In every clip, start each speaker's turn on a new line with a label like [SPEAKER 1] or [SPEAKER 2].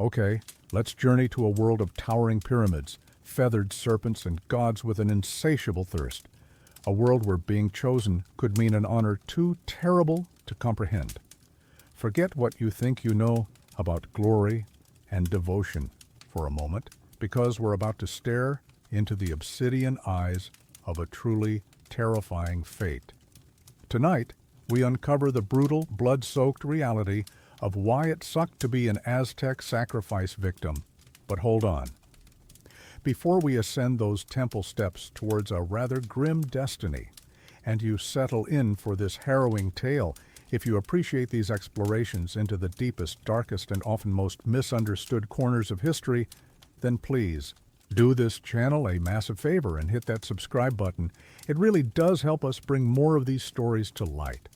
[SPEAKER 1] Okay, let's journey to a world of towering pyramids, feathered serpents, and gods with an insatiable thirst. A world where being chosen could mean an honor too terrible to comprehend. Forget what you think you know about glory and devotion for a moment, because we're about to stare into the obsidian eyes of a truly terrifying fate. Tonight, we uncover the brutal, blood-soaked reality of why it sucked to be an Aztec sacrifice victim. But hold on. Before we ascend those temple steps towards a rather grim destiny, and you settle in for this harrowing tale, if you appreciate these explorations into the deepest, darkest, and often most misunderstood corners of history, then please do this channel a massive favor and hit that subscribe button. It really does help us bring more of these stories to light.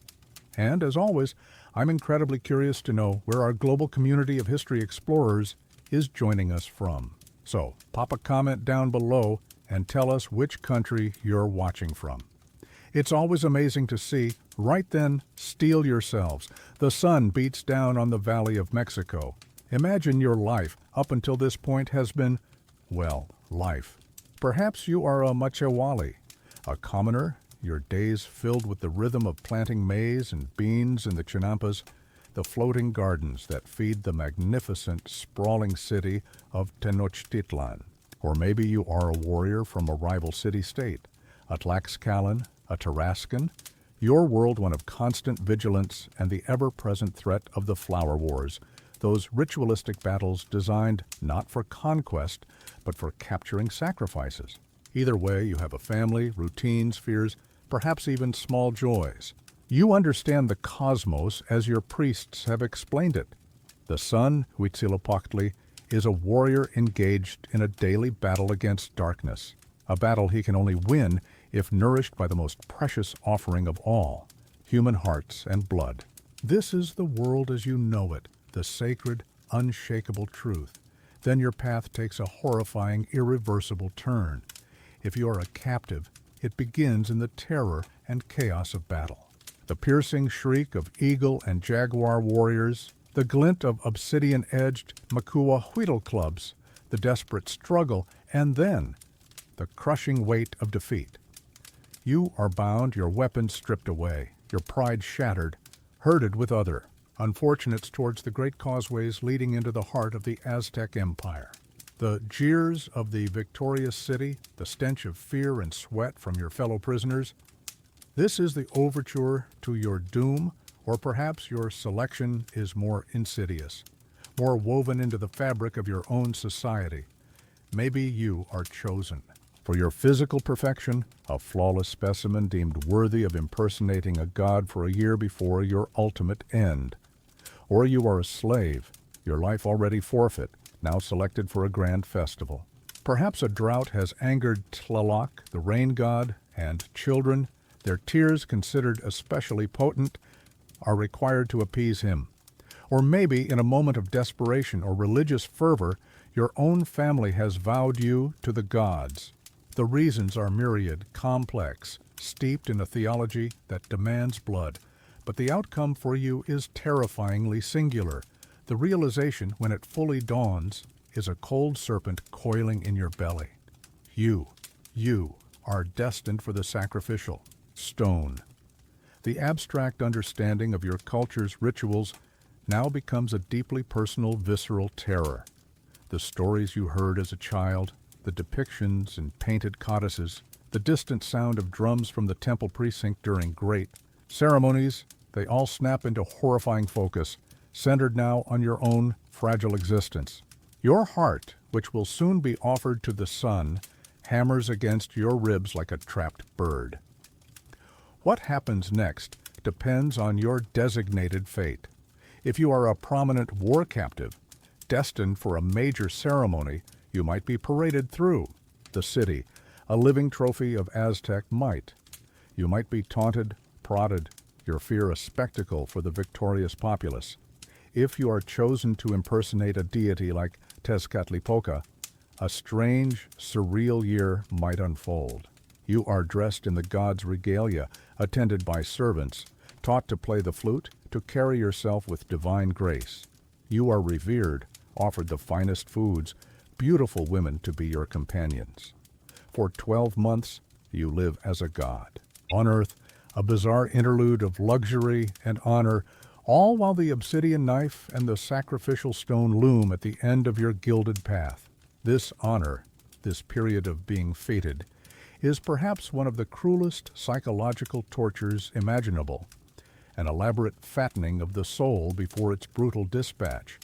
[SPEAKER 1] And as always, I'm incredibly curious to know where our global community of history explorers is joining us from. So pop a comment down below and tell us which country you're watching from. It's always amazing to see. Right then, steel yourselves. The sun beats down on the Valley of Mexico. Imagine your life up until this point has been, well, life. Perhaps you are a Machewali, a commoner, your days filled with the rhythm of planting maize and beans in the Chinampas, the floating gardens that feed the magnificent, sprawling city of Tenochtitlan. Or maybe you are a warrior from a rival city-state, a Tlaxcalan, a Tarascan, your world one of constant vigilance and the ever-present threat of the Flower Wars, those ritualistic battles designed not for conquest, but for capturing sacrifices. Either way, you have a family, routines, fears, perhaps even small joys. You understand the cosmos as your priests have explained it. The sun, Huitzilopochtli, is a warrior engaged in a daily battle against darkness, a battle he can only win if nourished by the most precious offering of all, human hearts and blood. This is the world as you know it, the sacred, unshakable truth. Then your path takes a horrifying, irreversible turn. If you are a captive, it begins in the terror and chaos of battle. The piercing shriek of eagle and jaguar warriors, the glint of obsidian-edged Makua-Huitl clubs, the desperate struggle, and then the crushing weight of defeat. You are bound, your weapons stripped away, your pride shattered, herded with other unfortunates towards the great causeways leading into the heart of the Aztec Empire. The jeers of the victorious city, the stench of fear and sweat from your fellow prisoners. This is the overture to your doom, or perhaps your selection is more insidious, more woven into the fabric of your own society. Maybe you are chosen. For your physical perfection, a flawless specimen deemed worthy of impersonating a god for a year before your ultimate end. Or you are a slave, your life already forfeit, now selected for a grand festival. Perhaps a drought has angered Tlaloc, the rain god, and children, their tears considered especially potent, are required to appease him. Or maybe in a moment of desperation or religious fervor, your own family has vowed you to the gods. The reasons are myriad, complex, steeped in a theology that demands blood, but the outcome for you is terrifyingly singular. The realization, when it fully dawns, is a cold serpent coiling in your belly. You are destined for the sacrificial stone. The abstract understanding of your culture's rituals now becomes a deeply personal, visceral terror. The stories you heard as a child, the depictions in painted codices, the distant sound of drums from the temple precinct during great ceremonies, they all snap into horrifying focus, centered now on your own fragile existence. Your heart, which will soon be offered to the sun, hammers against your ribs like a trapped bird. What happens next depends on your designated fate. If you are a prominent war captive, destined for a major ceremony, you might be paraded through the city, a living trophy of Aztec might. You might be taunted, prodded, your fear a spectacle for the victorious populace. If you are chosen to impersonate a deity like Tezcatlipoca, a strange, surreal year might unfold. You are dressed in the god's regalia, attended by servants, taught to play the flute, to carry yourself with divine grace. You are revered, offered the finest foods, beautiful women to be your companions. For 12 months, you live as a god. On earth, a bizarre interlude of luxury and honor, all while the obsidian knife and the sacrificial stone loom at the end of your gilded path. This honor, this period of being fated, is perhaps one of the cruelest psychological tortures imaginable, an elaborate fattening of the soul before its brutal dispatch.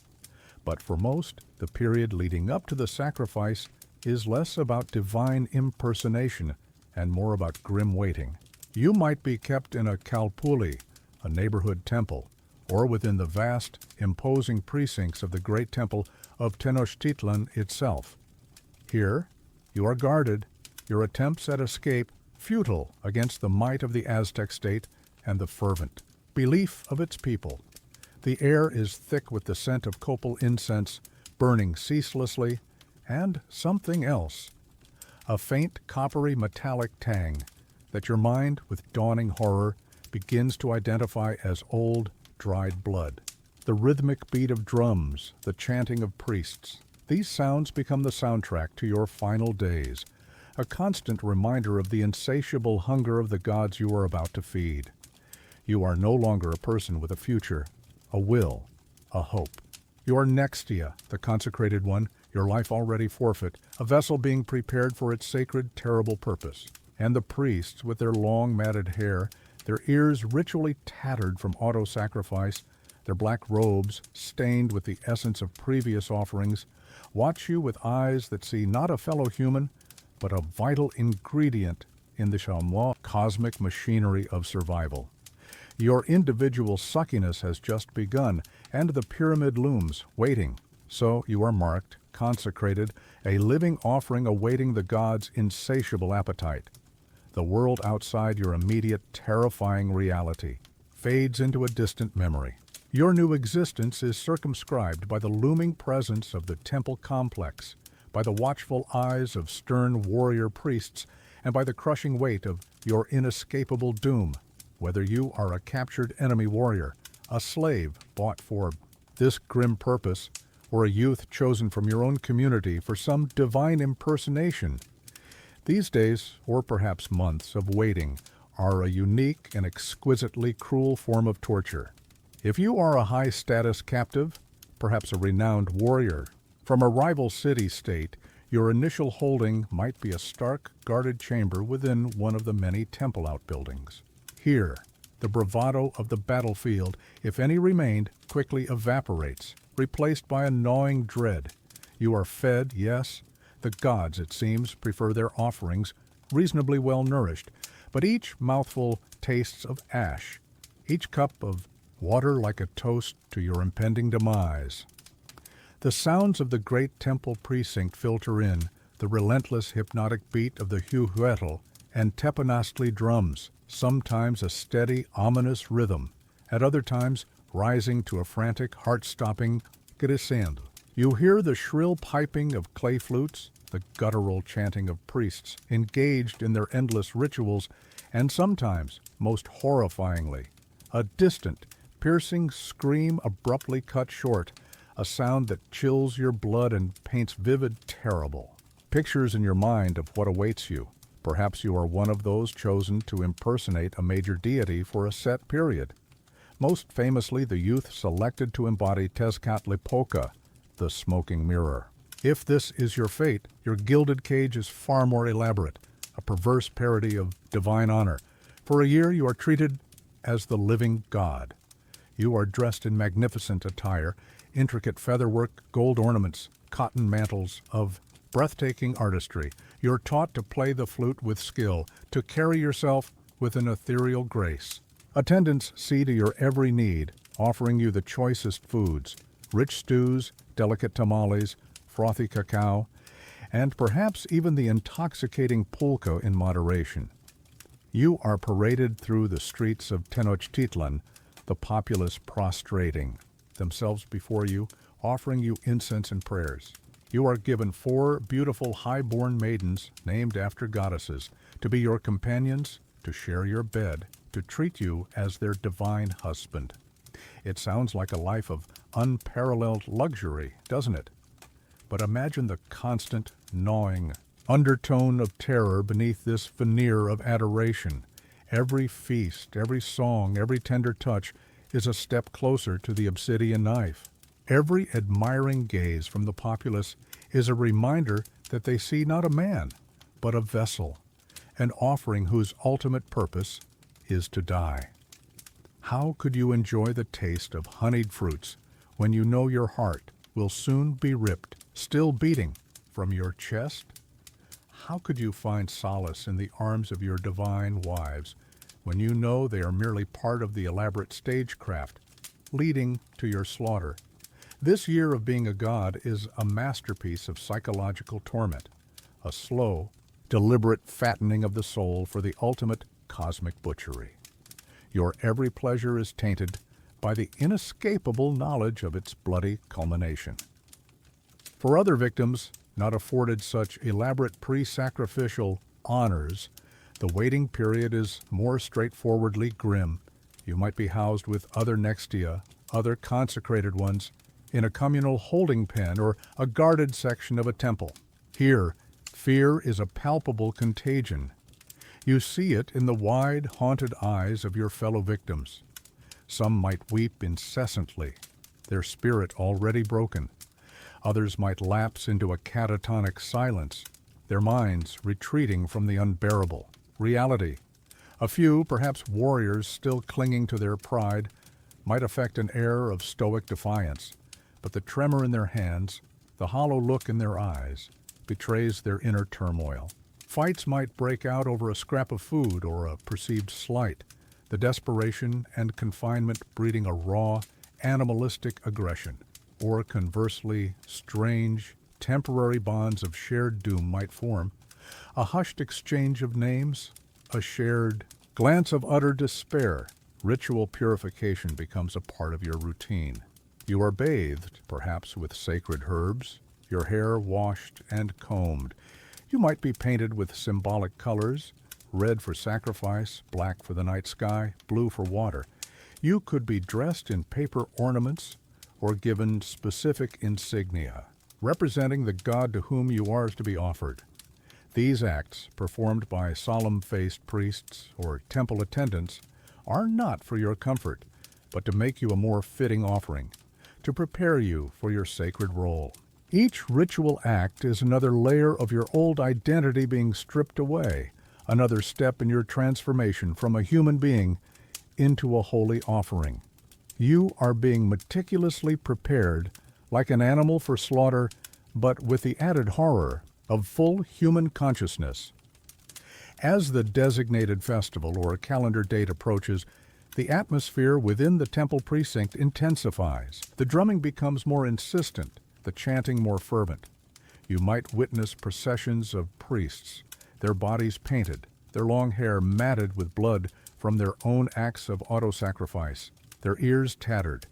[SPEAKER 1] But for most, the period leading up to the sacrifice is less about divine impersonation and more about grim waiting. You might be kept in a kalpuli, a neighborhood temple, or within the vast, imposing precincts of the great temple of Tenochtitlan itself. Here, you are guarded, your attempts at escape futile against the might of the Aztec state and the fervent belief of its people. The air is thick with the scent of copal incense, burning ceaselessly, and something else, a faint coppery metallic tang that your mind, with dawning horror, begins to identify as old, dried blood. The rhythmic beat of drums, the chanting of priests, these sounds become the soundtrack to your final days, a constant reminder of the insatiable hunger of the gods you are about to feed. You are no longer a person with a future, a will, a hope. You are Nextia, the consecrated one, your life already forfeit, a vessel being prepared for its sacred, terrible purpose. And the priests, with their long matted hair, their ears ritually tattered from auto-sacrifice, their black robes stained with the essence of previous offerings, watch you with eyes that see not a fellow human, but a vital ingredient in the chamois cosmic machinery of survival. Your individual suckiness has just begun, and the pyramid looms, waiting. So you are marked, consecrated, a living offering awaiting the gods' insatiable appetite. The world outside your immediate, terrifying reality fades into a distant memory. Your new existence is circumscribed by the looming presence of the temple complex, by the watchful eyes of stern warrior priests, and by the crushing weight of your inescapable doom, whether you are a captured enemy warrior, a slave bought for this grim purpose, or a youth chosen from your own community for some divine impersonation. These days, or perhaps months, of waiting are a unique and exquisitely cruel form of torture. If you are a high-status captive, perhaps a renowned warrior, from a rival city-state, your initial holding might be a stark, guarded chamber within one of the many temple outbuildings. Here, the bravado of the battlefield, if any remained, quickly evaporates, replaced by a gnawing dread. You are fed, yes. The gods, it seems, prefer their offerings, reasonably well nourished, but each mouthful tastes of ash, each cup of water like a toast to your impending demise. The sounds of the great temple precinct filter in, the relentless hypnotic beat of the huhuetl and teponaztli drums, sometimes a steady, ominous rhythm, at other times rising to a frantic, heart-stopping crescendo. You hear the shrill piping of clay flutes, the guttural chanting of priests engaged in their endless rituals, and sometimes, most horrifyingly, a distant, piercing scream abruptly cut short, a sound that chills your blood and paints vivid, terrible pictures in your mind of what awaits you. Perhaps you are one of those chosen to impersonate a major deity for a set period. Most famously, the youth selected to embody Tezcatlipoca, the smoking mirror. If this is your fate, your gilded cage is far more elaborate, a perverse parody of divine honor. For a year you are treated as the living god. You are dressed in magnificent attire, intricate featherwork, gold ornaments, cotton mantles of breathtaking artistry. You're taught to play the flute with skill, to carry yourself with an ethereal grace. Attendants see to your every need, offering you the choicest foods, rich stews, delicate tamales, frothy cacao, and perhaps even the intoxicating pulque in moderation. You are paraded through the streets of Tenochtitlan, the populace prostrating themselves before you, offering you incense and prayers. You are given 4 beautiful high-born maidens named after goddesses to be your companions, to share your bed, to treat you as their divine husband. It sounds like a life of unparalleled luxury, doesn't it? But imagine the constant, gnawing undertone of terror beneath this veneer of adoration. Every feast, every song, every tender touch is a step closer to the obsidian knife. Every admiring gaze from the populace is a reminder that they see not a man, but a vessel, an offering whose ultimate purpose is to die. How could you enjoy the taste of honeyed fruits when you know your heart will soon be ripped, still beating, from your chest? How could you find solace in the arms of your divine wives when you know they are merely part of the elaborate stagecraft leading to your slaughter? This year of being a god is a masterpiece of psychological torment, a slow, deliberate fattening of the soul for the ultimate cosmic butchery. Your every pleasure is tainted by the inescapable knowledge of its bloody culmination. For other victims, not afforded such elaborate pre-sacrificial honors, the waiting period is more straightforwardly grim. You might be housed with other nextia, other consecrated ones, in a communal holding pen or a guarded section of a temple. Here, fear is a palpable contagion. You see it in the wide, haunted eyes of your fellow victims. Some might weep incessantly, their spirit already broken. Others might lapse into a catatonic silence, their minds retreating from the unbearable reality. A few, perhaps warriors still clinging to their pride, might affect an air of stoic defiance, but the tremor in their hands, the hollow look in their eyes, betrays their inner turmoil. Fights might break out over a scrap of food or a perceived slight, the desperation and confinement breeding a raw, animalistic aggression. Or conversely, strange, temporary bonds of shared doom might form, a hushed exchange of names, a shared glance of utter despair. Ritual purification becomes a part of your routine. You are bathed, perhaps with sacred herbs, your hair washed and combed. You might be painted with symbolic colors, red for sacrifice, black for the night sky, blue for water. You could be dressed in paper ornaments or given specific insignia, representing the god to whom you are to be offered. These acts, performed by solemn-faced priests or temple attendants, are not for your comfort, but to make you a more fitting offering, to prepare you for your sacred role. Each ritual act is another layer of your old identity being stripped away, another step in your transformation from a human being into a holy offering. You are being meticulously prepared like an animal for slaughter, but with the added horror of full human consciousness. As the designated festival or calendar date approaches, the atmosphere within the temple precinct intensifies. The drumming becomes more insistent, the chanting more fervent. You might witness processions of priests, their bodies painted, their long hair matted with blood from their own acts of auto-sacrifice, their ears tattered.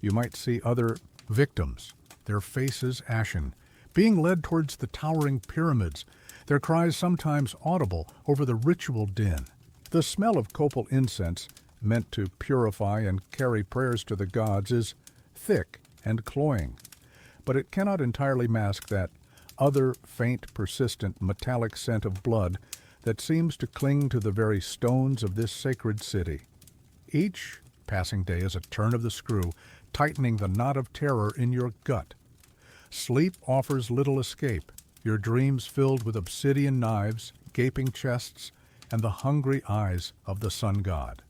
[SPEAKER 1] You might see other victims, their faces ashen, being led towards the towering pyramids, their cries sometimes audible over the ritual din. The smell of copal incense, meant to purify and carry prayers to the gods, is thick and cloying, but it cannot entirely mask that other faint, persistent, metallic scent of blood that seems to cling to the very stones of this sacred city. Each passing day is a turn of the screw, tightening the knot of terror in your gut. Sleep offers little escape, your dreams filled with obsidian knives, gaping chests, and the hungry eyes of the sun god.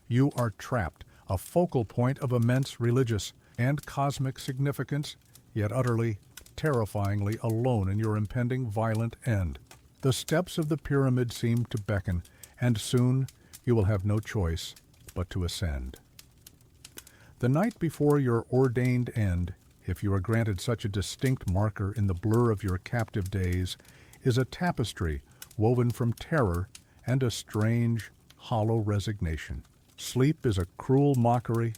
[SPEAKER 1] You are trapped, a focal point of immense religious and cosmic significance, yet utterly, terrifyingly alone in your impending violent end. The steps of the pyramid seem to beckon, and soon you will have no choice but to ascend. The night before your ordained end, if you are granted such a distinct marker in the blur of your captive days, is a tapestry woven from terror and a strange, hollow resignation. Sleep is a cruel mockery,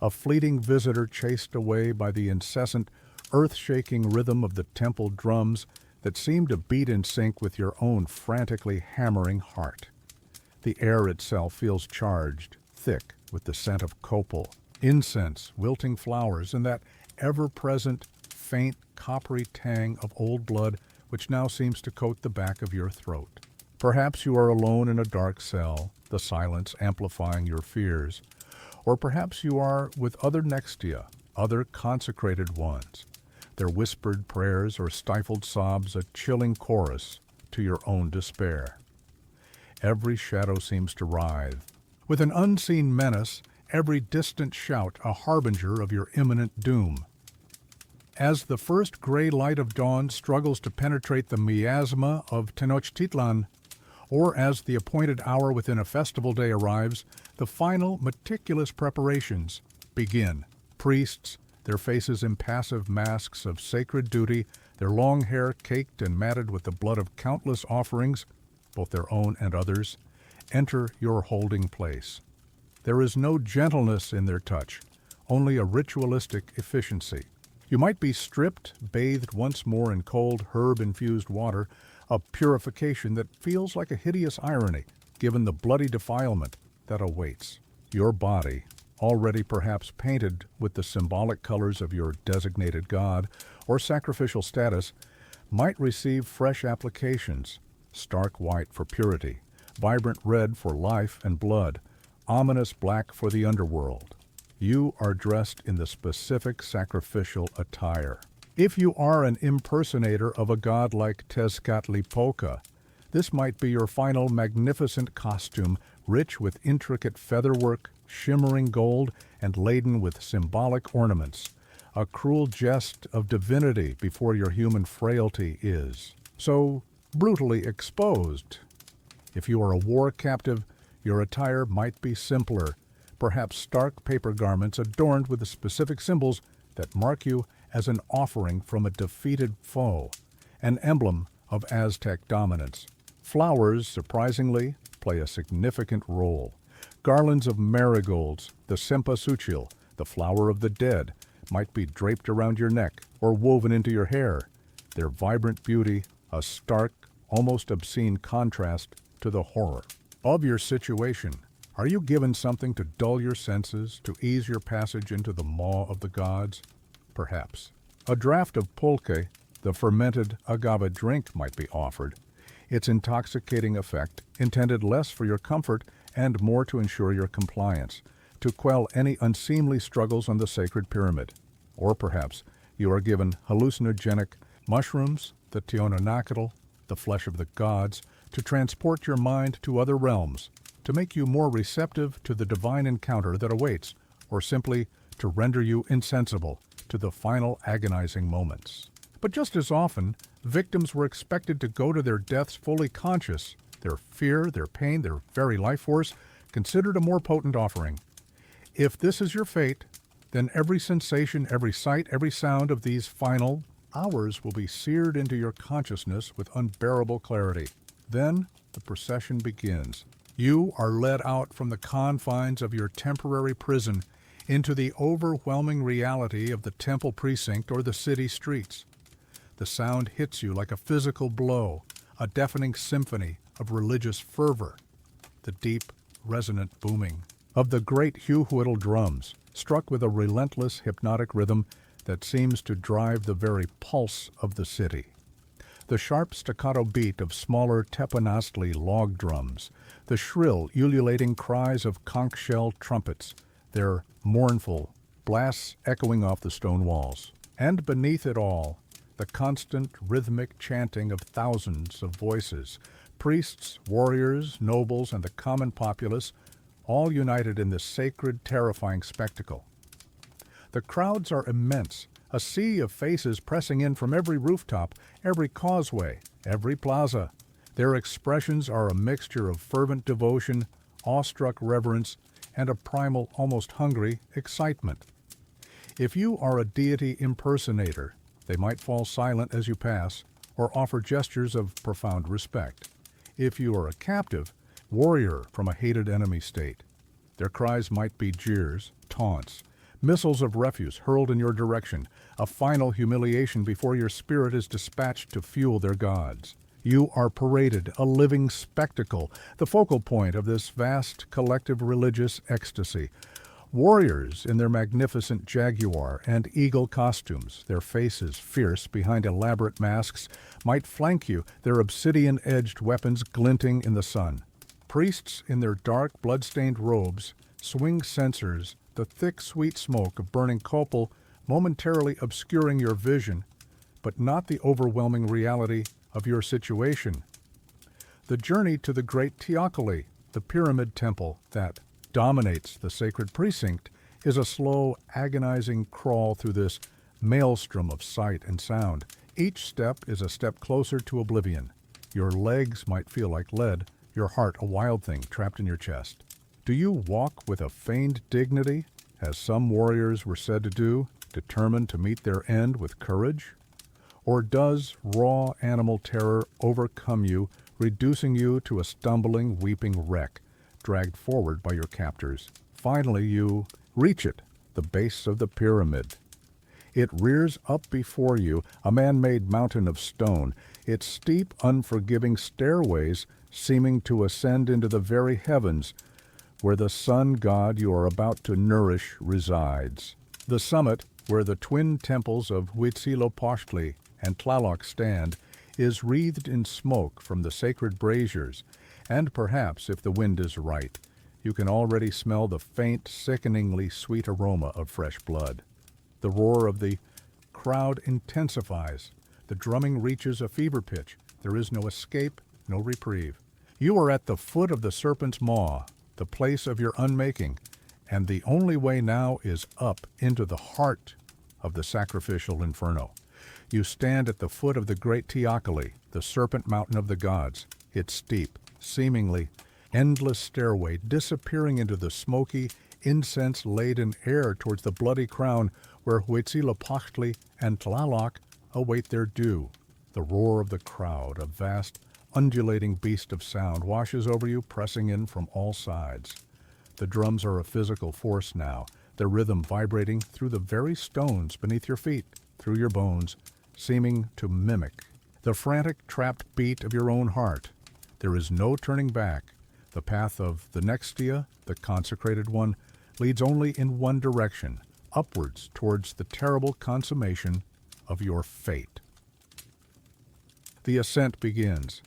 [SPEAKER 1] a fleeting visitor chased away by the incessant, earth-shaking rhythm of the temple drums that seem to beat in sync with your own frantically hammering heart. The air itself feels charged, thick with the scent of copal, Incense, wilting flowers, and that ever-present, faint, coppery tang of old blood which now seems to coat the back of your throat. Perhaps you are alone in a dark cell, the silence amplifying your fears. Or perhaps you are with other next to you, other consecrated ones. Their whispered prayers or stifled sobs a chilling chorus to your own despair. Every shadow seems to writhe. With an unseen menace, every distant shout a harbinger of your imminent doom. As the first gray light of dawn struggles to penetrate the miasma of Tenochtitlan, or as the appointed hour within a festival day arrives, the final meticulous preparations begin. Priests, their faces impassive masks of sacred duty, their long hair caked and matted with the blood of countless offerings, both their own and others, enter your holding place. There is no gentleness in their touch, only a ritualistic efficiency. You might be stripped, bathed once more in cold, herb-infused water, a purification that feels like a hideous irony, given the bloody defilement that awaits. Your body, already perhaps painted with the symbolic colors of your designated god or sacrificial status, might receive fresh applications, stark white for purity, vibrant red for life and blood, ominous black for the underworld. You are dressed in the specific sacrificial attire. If you are an impersonator of a god like Tezcatlipoca, this might be your final magnificent costume, rich with intricate featherwork, shimmering gold, and laden with symbolic ornaments, a cruel jest of divinity before your human frailty is so brutally exposed. If you are a war captive, your attire might be simpler, perhaps stark paper garments adorned with the specific symbols that mark you as an offering from a defeated foe, an emblem of Aztec dominance. Flowers, surprisingly, play a significant role. Garlands of marigolds, the cempasúchil, the flower of the dead, might be draped around your neck or woven into your hair, their vibrant beauty a stark, almost obscene contrast to the horror of your situation. Are you given something to dull your senses, to ease your passage into the maw of the gods? Perhaps. A draught of pulque, the fermented agave drink, might be offered, its intoxicating effect intended less for your comfort and more to ensure your compliance, to quell any unseemly struggles on the sacred pyramid. Or perhaps you are given hallucinogenic mushrooms, the Tenochtitlan, the flesh of the gods, to transport your mind to other realms, to make you more receptive to the divine encounter that awaits, or simply to render you insensible to the final agonizing moments. But just as often, victims were expected to go to their deaths fully conscious, their fear, their pain, their very life force, considered a more potent offering. If this is your fate, then every sensation, every sight, every sound of these final hours will be seared into your consciousness with unbearable clarity. Then the procession begins. You are led out from the confines of your temporary prison into the overwhelming reality of the temple precinct or the city streets. The sound hits you like a physical blow, a deafening symphony of religious fervor. The deep, resonant booming of the great hue-whittle drums, struck with a relentless hypnotic rhythm that seems to drive the very pulse of the city. The sharp staccato beat of smaller teponaztli log drums, the shrill, ululating cries of conch-shell trumpets, their mournful blasts echoing off the stone walls. And beneath it all, the constant rhythmic chanting of thousands of voices, priests, warriors, nobles, and the common populace, all united in this sacred, terrifying spectacle. The crowds are immense, a sea of faces pressing in from every rooftop, every causeway, every plaza. Their expressions are a mixture of fervent devotion, awestruck reverence, and a primal, almost hungry, excitement. If you are a deity impersonator, they might fall silent as you pass, or offer gestures of profound respect. If you are a captive, warrior from a hated enemy state, their cries might be jeers, taunts, missiles of refuse hurled in your direction, a final humiliation before your spirit is dispatched to fuel their gods. You are paraded, a living spectacle, the focal point of this vast collective religious ecstasy. Warriors in their magnificent jaguar and eagle costumes, their faces fierce behind elaborate masks, might flank you, their obsidian-edged weapons glinting in the sun. Priests in their dark, blood-stained robes swing censers, the thick, sweet smoke of burning copal momentarily obscuring your vision, but not the overwhelming reality of your situation. The journey to the great teocalli, the pyramid temple that dominates the sacred precinct, is a slow, agonizing crawl through this maelstrom of sight and sound. Each step is a step closer to oblivion. Your legs might feel like lead, your heart a wild thing trapped in your chest. Do you walk with a feigned dignity, as some warriors were said to do, determined to meet their end with courage? Or does raw animal terror overcome you, reducing you to a stumbling, weeping wreck, dragged forward by your captors? Finally, you reach it, the base of the pyramid. It rears up before you, a man-made mountain of stone, its steep, unforgiving stairways seeming to ascend into the very heavens, where the sun god you are about to nourish resides. The summit, where the twin temples of Huitzilopochtli and Tlaloc stand, is wreathed in smoke from the sacred braziers, and perhaps, if the wind is right, you can already smell the faint, sickeningly sweet aroma of fresh blood. The roar of the crowd intensifies. The drumming reaches a fever pitch. There is no escape, no reprieve. You are at the foot of the serpent's maw, the place of your unmaking, and the only way now is up into the heart of the sacrificial inferno. You stand at the foot of the great teocalli, the serpent mountain of the gods, its steep, seemingly endless stairway disappearing into the smoky, incense-laden air towards the bloody crown where Huitzilopochtli and Tlaloc await their due. The roar of the crowd, a vast, undulating beast of sound, washes over you, pressing in from all sides. The drums are a physical force now, their rhythm vibrating through the very stones beneath your feet, through your bones, seeming to mimic the frantic, trapped beat of your own heart. There is no turning back. The path of the Nextia, the consecrated one, leads only in one direction, upwards towards the terrible consummation of your fate. The ascent begins.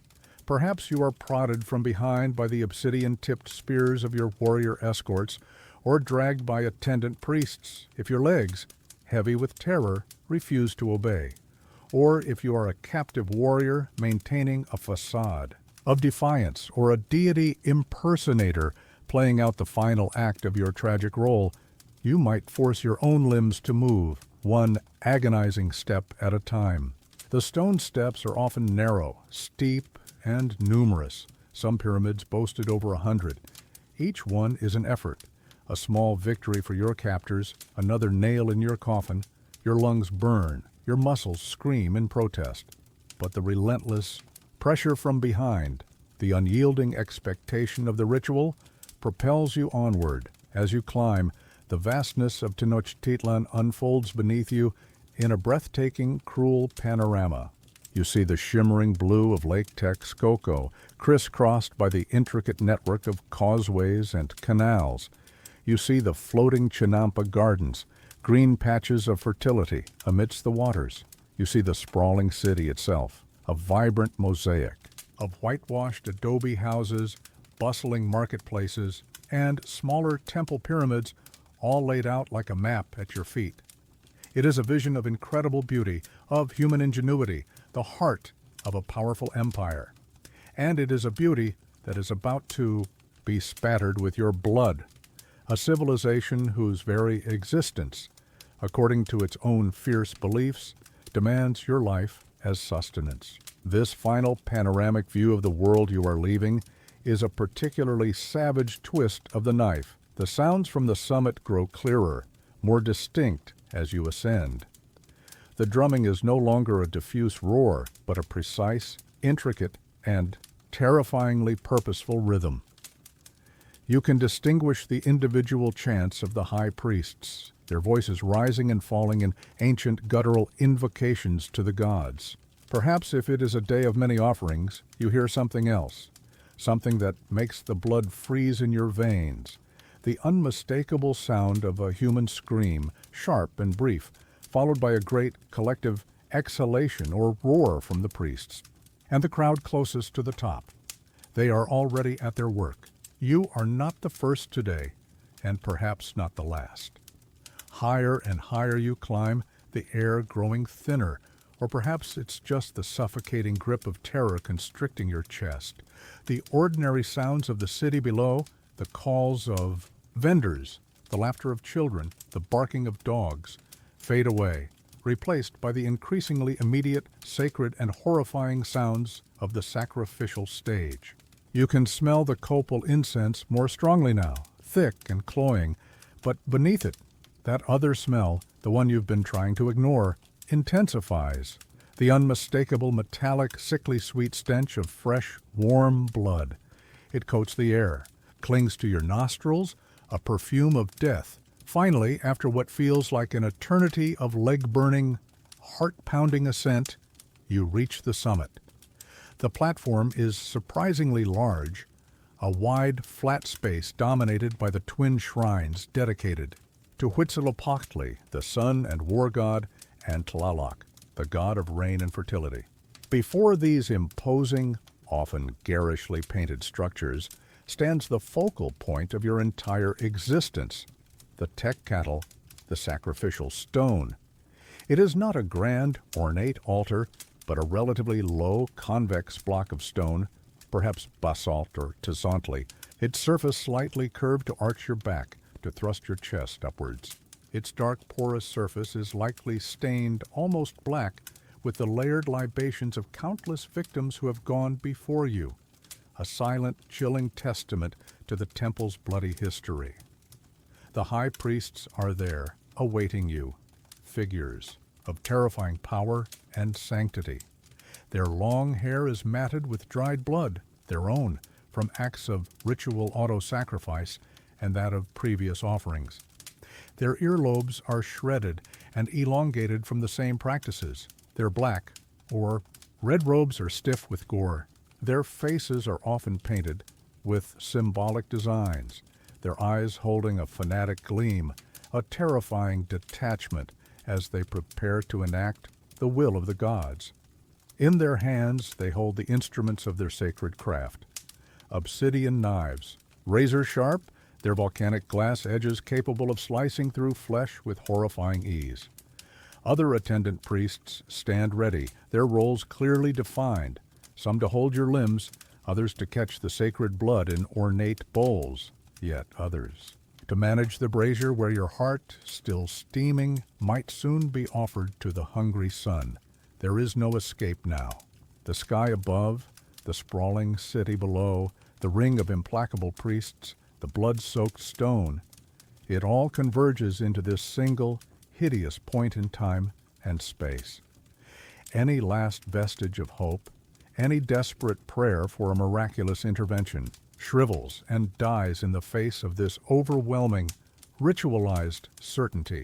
[SPEAKER 1] Perhaps you are prodded from behind by the obsidian-tipped spears of your warrior escorts, or dragged by attendant priests if your legs, heavy with terror, refuse to obey, or if you are a captive warrior maintaining a facade of defiance, or a deity impersonator playing out the final act of your tragic role, you might force your own limbs to move, one agonizing step at a time. The stone steps are often narrow, steep, and numerous. Some pyramids boasted over 100. Each one is an effort, a small victory for your captors, another nail in your coffin. Your lungs burn, your muscles scream in protest. But the relentless pressure from behind, the unyielding expectation of the ritual, propels you onward. As you climb, the vastness of Tenochtitlan unfolds beneath you in a breathtaking, cruel panorama. You see the shimmering blue of Lake Texcoco, crisscrossed by the intricate network of causeways and canals. You see the floating Chinampa gardens, green patches of fertility amidst the waters. You see the sprawling city itself, a vibrant mosaic of whitewashed adobe houses, bustling marketplaces, and smaller temple pyramids, all laid out like a map at your feet. It is a vision of incredible beauty, of human ingenuity, the heart of a powerful empire. And it is a beauty that is about to be spattered with your blood, a civilization whose very existence, according to its own fierce beliefs, demands your life as sustenance. This final panoramic view of the world you are leaving is a particularly savage twist of the knife. The sounds from the summit grow clearer, more distinct as you ascend. The drumming is no longer a diffuse roar, but a precise, intricate, and terrifyingly purposeful rhythm. You can distinguish the individual chants of the high priests, their voices rising and falling in ancient guttural invocations to the gods. Perhaps if it is a day of many offerings, you hear something else, something that makes the blood freeze in your veins, the unmistakable sound of a human scream, sharp and brief, followed by a great collective exhalation or roar from the priests, and the crowd closest to the top. They are already at their work. You are not the first today, and perhaps not the last. Higher and higher you climb, the air growing thinner, or perhaps it's just the suffocating grip of terror constricting your chest. The ordinary sounds of the city below, the calls of vendors, the laughter of children, the barking of dogs, fade away, replaced by the increasingly immediate, sacred, and horrifying sounds of the sacrificial stage. You can smell the copal incense more strongly now, thick and cloying, but beneath it, that other smell, the one you've been trying to ignore, intensifies. The unmistakable metallic, sickly sweet stench of fresh, warm blood. It coats the air, clings to your nostrils, a perfume of death. Finally, after what feels like an eternity of leg-burning, heart-pounding ascent, you reach the summit. The platform is surprisingly large, a wide, flat space dominated by the twin shrines dedicated to Huitzilopochtli, the sun and war god, and Tlaloc, the god of rain and fertility. Before these imposing, often garishly painted structures, stands the focal point of your entire existence, the Tenochtitlan, the sacrificial stone. It is not a grand, ornate altar, but a relatively low, convex block of stone, perhaps basalt or tzontli, its surface slightly curved to arch your back, to thrust your chest upwards. Its dark, porous surface is likely stained almost black with the layered libations of countless victims who have gone before you, a silent, chilling testament to the temple's bloody history. The high priests are there, awaiting you, figures of terrifying power and sanctity. Their long hair is matted with dried blood, their own, from acts of ritual auto-sacrifice and that of previous offerings. Their earlobes are shredded and elongated from the same practices. Their black, or red robes are stiff with gore. Their faces are often painted with symbolic designs, their eyes holding a fanatic gleam, a terrifying detachment as they prepare to enact the will of the gods. In their hands they hold the instruments of their sacred craft, obsidian knives, razor sharp, their volcanic glass edges capable of slicing through flesh with horrifying ease. Other attendant priests stand ready, their roles clearly defined, some to hold your limbs, others to catch the sacred blood in ornate bowls, yet others to manage the brazier where your heart, still steaming, might soon be offered to the hungry sun. There is no escape now. The sky above, the sprawling city below, the ring of implacable priests, the blood-soaked stone, it all converges into this single, hideous point in time and space. Any last vestige of hope, any desperate prayer for a miraculous intervention, shrivels and dies in the face of this overwhelming, ritualized certainty.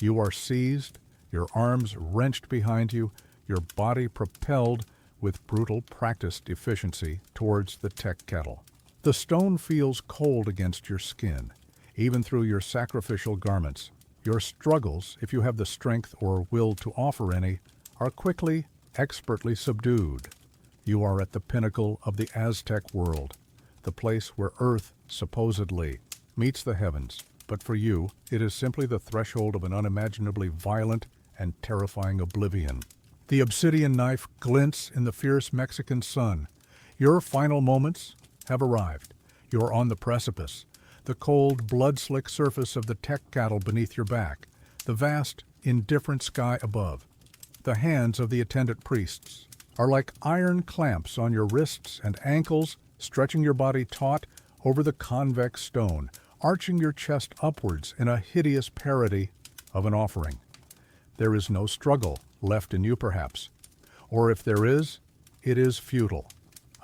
[SPEAKER 1] You are seized, your arms wrenched behind you, your body propelled with brutal practiced efficiency towards the Tenochtitlan. The stone feels cold against your skin, even through your sacrificial garments. Your struggles, if you have the strength or will to offer any, are quickly, expertly subdued. You are at the pinnacle of the Aztec world, the place where earth, supposedly, meets the heavens. But for you, it is simply the threshold of an unimaginably violent and terrifying oblivion. The obsidian knife glints in the fierce Mexican sun. Your final moments have arrived. You are on the precipice. The cold, blood-slick surface of the Tenochtitlan beneath your back. The vast, indifferent sky above. The hands of the attendant priests are like iron clamps on your wrists and ankles, stretching your body taut over the convex stone, arching your chest upwards in a hideous parody of an offering. There is no struggle left in you, perhaps. Or if there is, it is futile,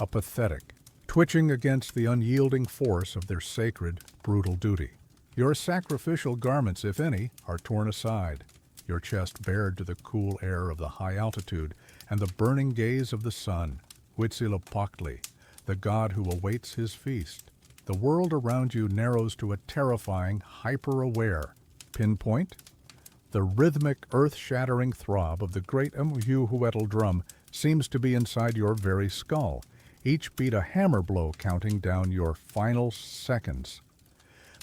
[SPEAKER 1] apathetic, twitching against the unyielding force of their sacred, brutal duty. Your sacrificial garments, if any, are torn aside, your chest bared to the cool air of the high altitude and the burning gaze of the sun, Huitzilopochtli, the god who awaits his feast, The world around you narrows to a terrifying, hyper-aware pinpoint. The rhythmic, earth-shattering throb of the great Huehuetl drum seems to be inside your very skull, each beat a hammer blow counting down your final seconds.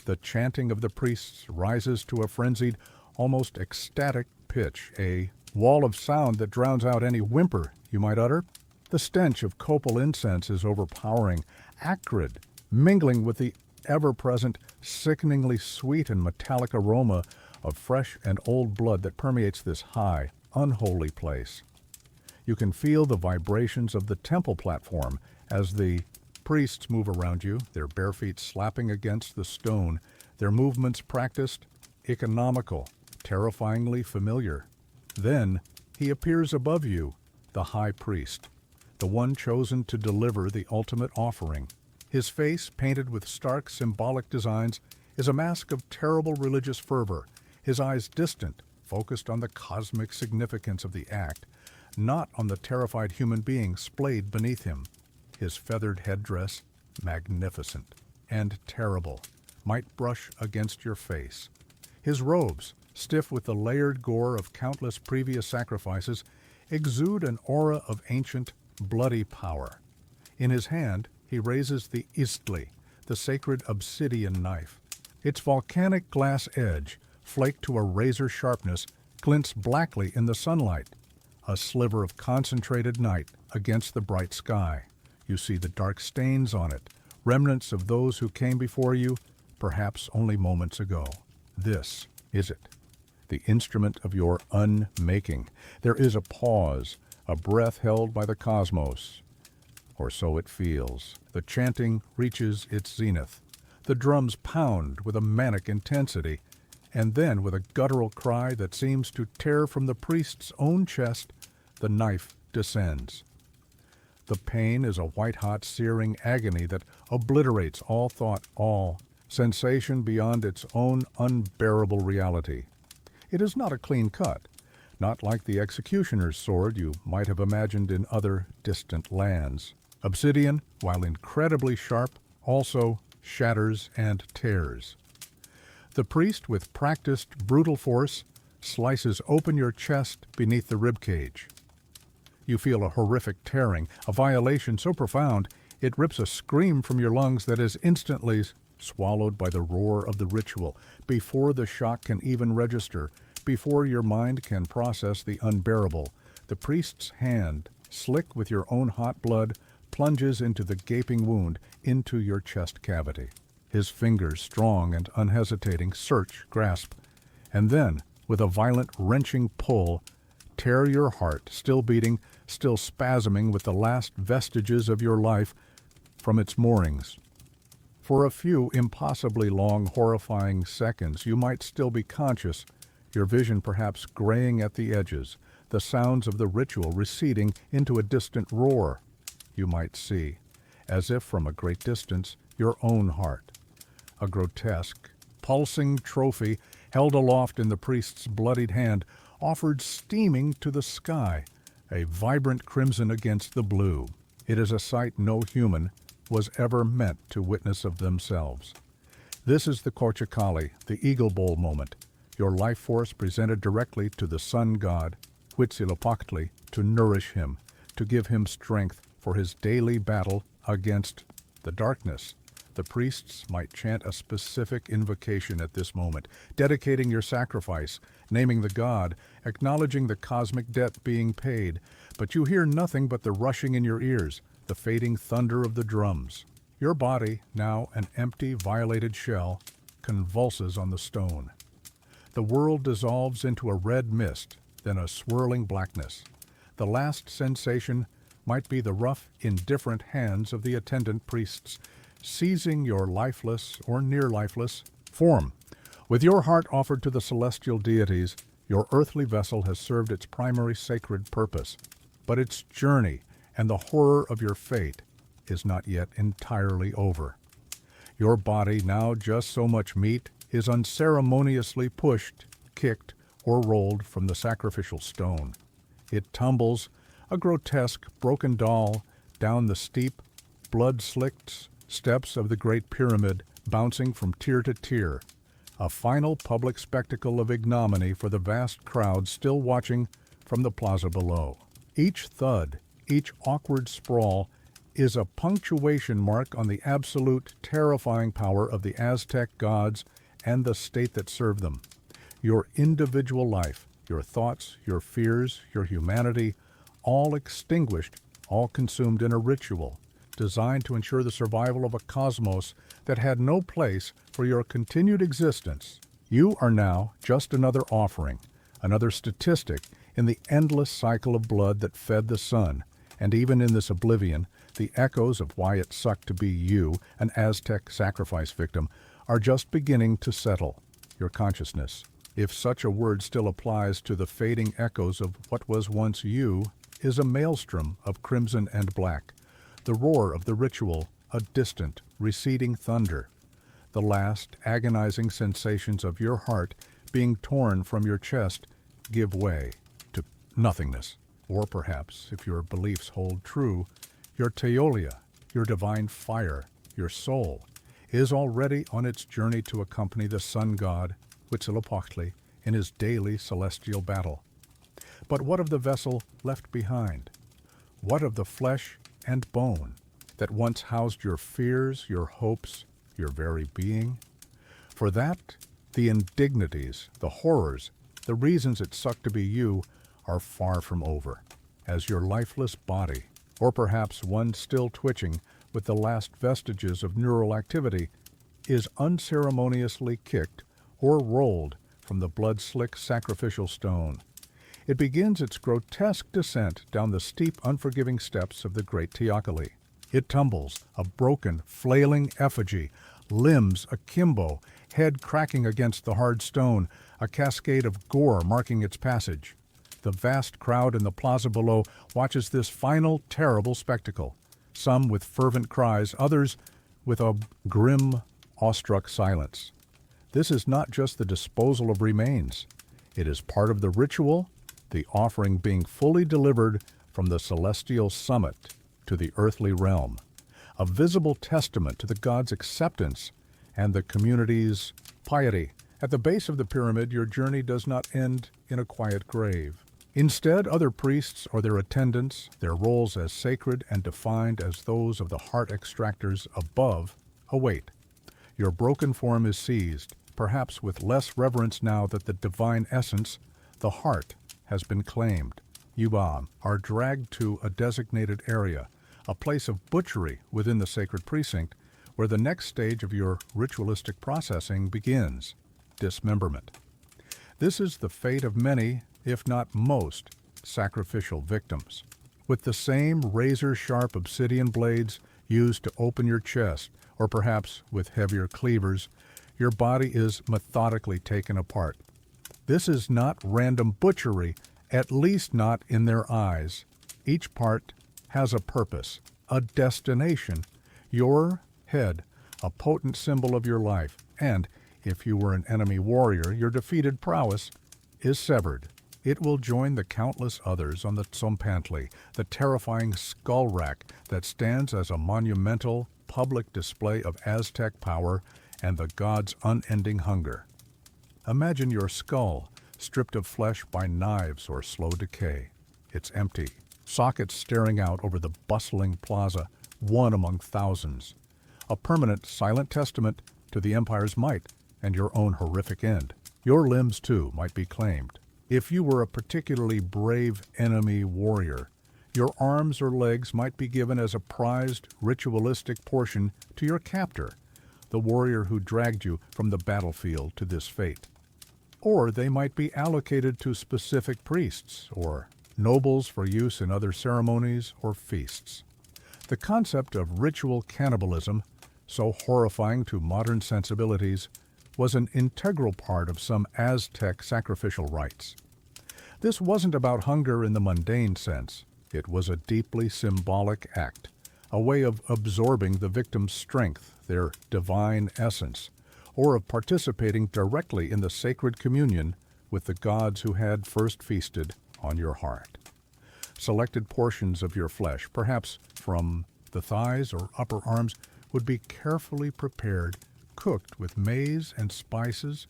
[SPEAKER 1] The chanting of the priests rises to a frenzied, almost ecstatic pitch, a wall of sound that drowns out any whimper you might utter. The stench of copal incense is overpowering, acrid, mingling with the ever-present, sickeningly sweet and metallic aroma of fresh and old blood that permeates this high, unholy place. You can feel the vibrations of the temple platform as the priests move around you, their bare feet slapping against the stone, their movements practiced, economical, terrifyingly familiar. Then he appears above you, the high priest, the one chosen to deliver the ultimate offering. His face, painted with stark symbolic designs, is a mask of terrible religious fervor, his eyes distant, focused on the cosmic significance of the act, not on the terrified human being splayed beneath him. His feathered headdress, magnificent and terrible, might brush against your face. His robes, stiff with the layered gore of countless previous sacrifices, exude an aura of ancient, bloody power. In his hand, he raises the istli, the sacred obsidian knife. Its volcanic glass edge, flaked to a razor sharpness, glints blackly in the sunlight, a sliver of concentrated night against the bright sky. You see the dark stains on it, remnants of those who came before you, perhaps only moments ago. This is it, the instrument of your unmaking. There is a pause, a breath held by the cosmos, or so it feels. The chanting reaches its zenith. The drums pound with a manic intensity, and then with a guttural cry that seems to tear from the priest's own chest, the knife descends. The pain is a white-hot, searing agony that obliterates all thought, all sensation beyond its own unbearable reality. It is not a clean cut, not like the executioner's sword you might have imagined in other distant lands. Obsidian, while incredibly sharp, also shatters and tears. The priest, with practiced, brutal force, slices open your chest beneath the ribcage. You feel a horrific tearing, a violation so profound it rips a scream from your lungs that is instantly swallowed by the roar of the ritual, before the shock can even register, before your mind can process the unbearable. The priest's hand, slick with your own hot blood, plunges into the gaping wound, into your chest cavity. His fingers, strong and unhesitating, search, grasp, and then, with a violent, wrenching pull, tear your heart, still beating, still spasming with the last vestiges of your life, from its moorings. For a few impossibly long, horrifying seconds, you might still be conscious, your vision perhaps graying at the edges, the sounds of the ritual receding into a distant roar. You might see, as if from a great distance, your own heart, a grotesque, pulsing trophy held aloft in the priest's bloodied hand, offered steaming to the sky, a vibrant crimson against the blue. It is a sight no human was ever meant to witness of themselves. This is the Korchakali, the eagle bowl moment, your life force presented directly to the sun god, Huitzilopochtli, to nourish him, to give him strength for his daily battle against the darkness. The priests might chant a specific invocation at this moment, dedicating your sacrifice, naming the god, acknowledging the cosmic debt being paid, but you hear nothing but the rushing in your ears, the fading thunder of the drums. Your body, now an empty, violated shell, convulses on the stone. The world dissolves into a red mist, then a swirling blackness. The last sensation might be the rough, indifferent hands of the attendant priests, seizing your lifeless or near-lifeless form. With your heart offered to the celestial deities, your earthly vessel has served its primary sacred purpose. But its journey and the horror of your fate is not yet entirely over. Your body, now just so much meat, is unceremoniously pushed, kicked, or rolled from the sacrificial stone. It tumbles, a grotesque, broken doll, down the steep, blood-slicked, steps of the Great Pyramid bouncing from tier to tier, a final public spectacle of ignominy for the vast crowd still watching from the plaza below. Each thud, each awkward sprawl, is a punctuation mark on the absolute, terrifying power of the Aztec gods and the state that served them. Your individual life, your thoughts, your fears, your humanity, all extinguished, all consumed in a ritual designed to ensure the survival of a cosmos that had no place for your continued existence. You are now just another offering, another statistic in the endless cycle of blood that fed the sun, and even in this oblivion, the echoes of why it sucked to be you, an Aztec sacrifice victim, are just beginning to settle. Your consciousness, if such a word still applies to the fading echoes of what was once you, is a maelstrom of crimson and black, the roar of the ritual, a distant, receding thunder, the last agonizing sensations of your heart being torn from your chest give way to nothingness. Or perhaps, if your beliefs hold true, your Teolia, your divine fire, your soul, is already on its journey to accompany the sun god, Huitzilopochtli, in his daily celestial battle. But what of the vessel left behind? What of the flesh and bone that once housed your fears, your hopes, your very being? For that, the indignities, the horrors, the reasons it sucked to be you are far from over, as your lifeless body, or perhaps one still twitching with the last vestiges of neural activity, is unceremoniously kicked or rolled from the blood-slick sacrificial stone. It begins its grotesque descent down the steep, unforgiving steps of the great teocalli. It tumbles, a broken, flailing effigy, limbs akimbo, head cracking against the hard stone, a cascade of gore marking its passage. The vast crowd in the plaza below watches this final, terrible spectacle, some with fervent cries, others with a grim, awestruck silence. This is not just the disposal of remains. It is part of the ritual, the offering being fully delivered from the celestial summit to the earthly realm, a visible testament to the god's acceptance and the community's piety. At the base of the pyramid, your journey does not end in a quiet grave. Instead, other priests or their attendants, their roles as sacred and defined as those of the heart extractors above, await. Your broken form is seized, perhaps with less reverence now that the divine essence, the heart, has been claimed. You are dragged to a designated area, a place of butchery within the sacred precinct, where the next stage of your ritualistic processing begins, dismemberment. This is the fate of many, if not most, sacrificial victims. With the same razor-sharp obsidian blades used to open your chest, or perhaps with heavier cleavers, your body is methodically taken apart. This is not random butchery, at least not in their eyes. Each part has a purpose, a destination. Your head, a potent symbol of your life, and, if you were an enemy warrior, your defeated prowess, is severed. It will join the countless others on the Tzompantli, the terrifying skull rack that stands as a monumental public display of Aztec power and the god's unending hunger. Imagine your skull, stripped of flesh by knives or slow decay. It's empty, sockets staring out over the bustling plaza, one among thousands. A permanent, silent testament to the Empire's might and your own horrific end. Your limbs, too, might be claimed. If you were a particularly brave enemy warrior, your arms or legs might be given as a prized, ritualistic portion to your captor, the warrior who dragged you from the battlefield to this fate. Or they might be allocated to specific priests or nobles for use in other ceremonies or feasts. The concept of ritual cannibalism, so horrifying to modern sensibilities, was an integral part of some Aztec sacrificial rites. This wasn't about hunger in the mundane sense. It was a deeply symbolic act, a way of absorbing the victim's strength, their divine essence, or of participating directly in the sacred communion with the gods who had first feasted on your heart. Selected portions of your flesh, perhaps from the thighs or upper arms, would be carefully prepared, cooked with maize and spices,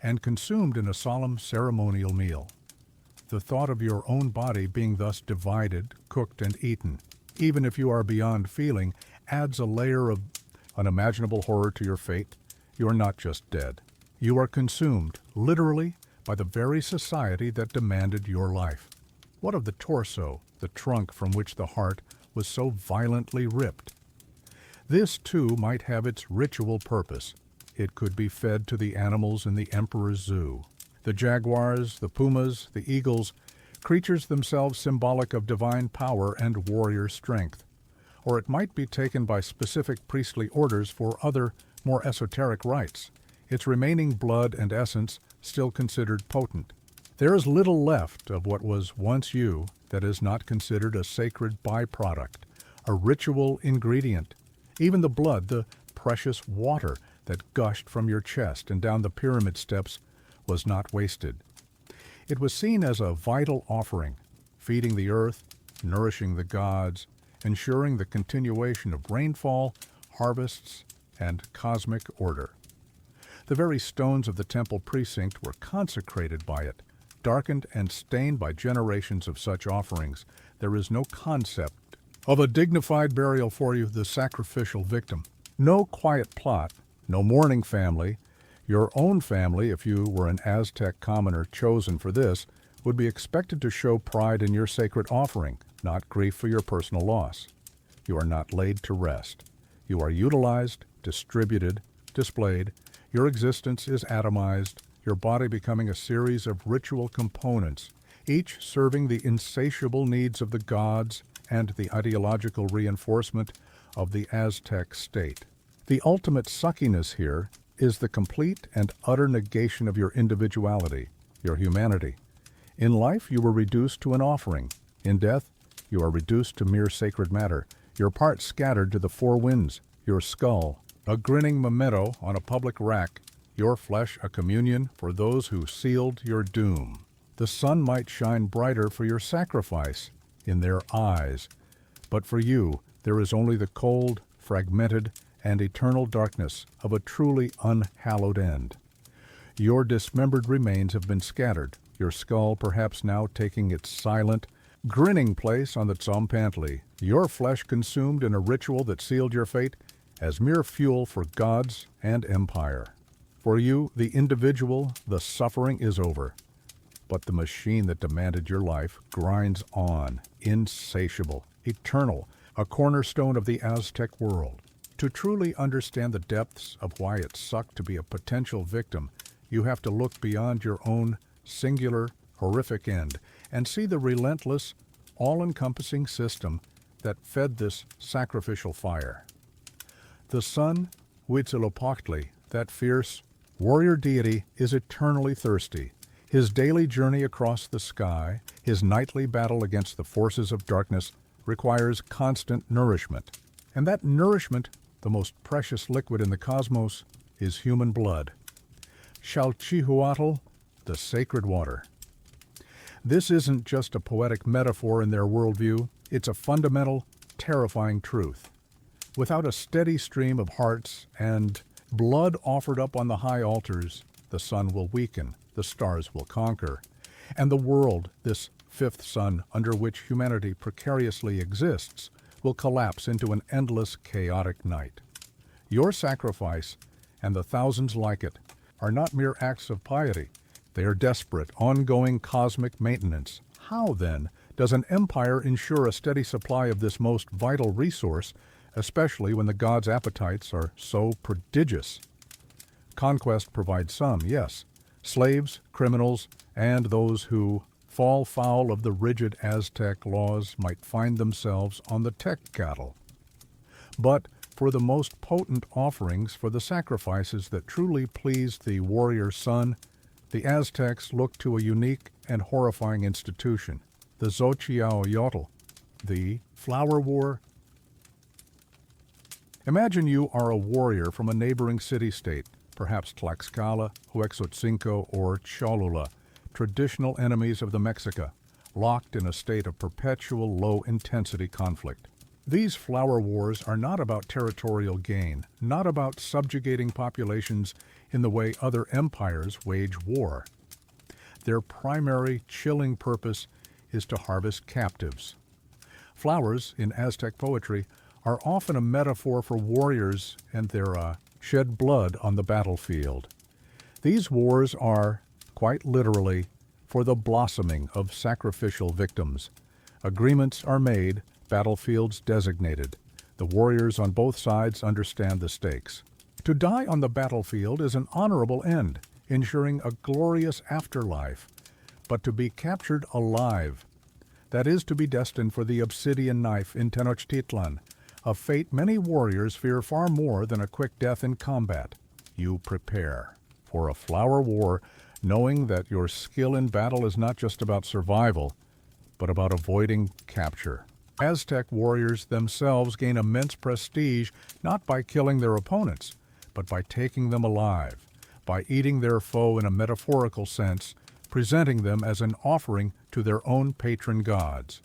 [SPEAKER 1] and consumed in a solemn ceremonial meal. The thought of your own body being thus divided, cooked, and eaten, even if you are beyond feeling, adds a layer of unimaginable horror to your fate. You are not just dead. You are consumed, literally, by the very society that demanded your life. What of the torso, the trunk from which the heart was so violently ripped? This, too, might have its ritual purpose. It could be fed to the animals in the emperor's zoo. The jaguars, the pumas, the eagles, creatures themselves symbolic of divine power and warrior strength. Or it might be taken by specific priestly orders for other, more esoteric rites, its remaining blood and essence still considered potent. There is little left of what was once you that is not considered a sacred byproduct, a ritual ingredient. Even the blood, the precious water that gushed from your chest and down the pyramid steps, was not wasted. It was seen as a vital offering, feeding the earth, nourishing the gods, ensuring the continuation of rainfall, harvests, and cosmic order. The very stones of the temple precinct were consecrated by it, darkened and stained by generations of such offerings. There is no concept of a dignified burial for you, the sacrificial victim. No quiet plot, no mourning family. Your own family, if you were an Aztec commoner chosen for this, would be expected to show pride in your sacred offering, not grief for your personal loss. You are not laid to rest. You are utilized, distributed, displayed. Your existence is atomized, your body becoming a series of ritual components, each serving the insatiable needs of the gods and the ideological reinforcement of the Aztec state. The ultimate suckiness here is the complete and utter negation of your individuality, your humanity. In life, you were reduced to an offering. In death, you are reduced to mere sacred matter, your parts scattered to the four winds, your skull a grinning memento on a public rack, your flesh a communion for those who sealed your doom. The sun might shine brighter for your sacrifice in their eyes, but for you there is only the cold, fragmented, and eternal darkness of a truly unhallowed end. Your dismembered remains have been scattered, your skull perhaps now taking its silent, grinning place on the Tzompantli, your flesh consumed in a ritual that sealed your fate as mere fuel for gods and empire. For you, the individual, the suffering is over. But the machine that demanded your life grinds on, insatiable, eternal, a cornerstone of the Aztec world. To truly understand the depths of why it sucked to be a potential victim, you have to look beyond your own singular, horrific end and see the relentless, all-encompassing system that fed this sacrificial fire. The sun, Huitzilopochtli, that fierce warrior deity, is eternally thirsty. His daily journey across the sky, his nightly battle against the forces of darkness, requires constant nourishment. And that nourishment, the most precious liquid in the cosmos, is human blood. Xalchihuatl, the sacred water. This isn't just a poetic metaphor in their worldview, it's a fundamental, terrifying truth. Without a steady stream of hearts and blood offered up on the high altars, the sun will weaken, the stars will conquer, and the world, this fifth sun under which humanity precariously exists, will collapse into an endless, chaotic night. Your sacrifice, and the thousands like it, are not mere acts of piety. They are desperate, ongoing cosmic maintenance. How, then, does an empire ensure a steady supply of this most vital resource, especially when the gods' appetites are so prodigious? Conquest provides some, yes. Slaves, criminals, and those who fall foul of the rigid Aztec laws might find themselves on the tech cattle. But for the most potent offerings, for the sacrifices that truly pleased the warrior sun, the Aztecs looked to a unique and horrifying institution, the Xochiaoyotl, the flower war. Imagine you are a warrior from a neighboring city-state, perhaps Tlaxcala, Huexotzinco, or Cholula, traditional enemies of the Mexica, locked in a state of perpetual low-intensity conflict. These flower wars are not about territorial gain, not about subjugating populations in the way other empires wage war. Their primary chilling purpose is to harvest captives. Flowers, in Aztec poetry, are often a metaphor for warriors and their shed blood on the battlefield. These wars are, quite literally, for the blossoming of sacrificial victims. Agreements are made, battlefields designated. The warriors on both sides understand the stakes. To die on the battlefield is an honorable end, ensuring a glorious afterlife. But to be captured alive, that is to be destined for the obsidian knife in Tenochtitlan, a fate many warriors fear far more than a quick death in combat. You prepare for a flower war, knowing that your skill in battle is not just about survival, but about avoiding capture. Aztec warriors themselves gain immense prestige not by killing their opponents, but by taking them alive, by eating their foe in a metaphorical sense, presenting them as an offering to their own patron gods.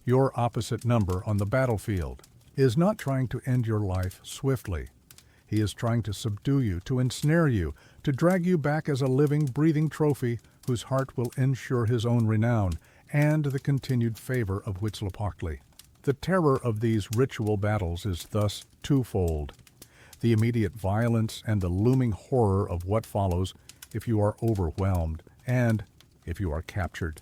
[SPEAKER 1] Your opposite number on the battlefield is not trying to end your life swiftly. He is trying to subdue you, to ensnare you, to drag you back as a living, breathing trophy whose heart will ensure his own renown and the continued favor of Huitzilopochtli. The terror of these ritual battles is thus twofold: the immediate violence and the looming horror of what follows if you are overwhelmed and if you are captured.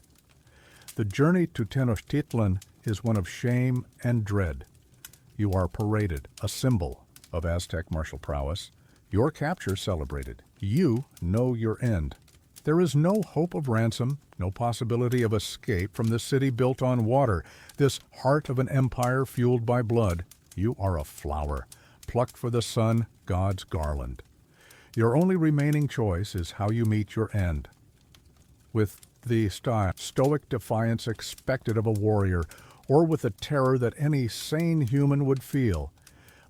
[SPEAKER 1] The journey to Tenochtitlan is one of shame and dread. You are paraded, a symbol of Aztec martial prowess. Your capture celebrated. You know your end. There is no hope of ransom, no possibility of escape from this city built on water, this heart of an empire fueled by blood. You are a flower, plucked for the sun, God's garland. Your only remaining choice is how you meet your end. With the stoic defiance expected of a warrior, or with the terror that any sane human would feel.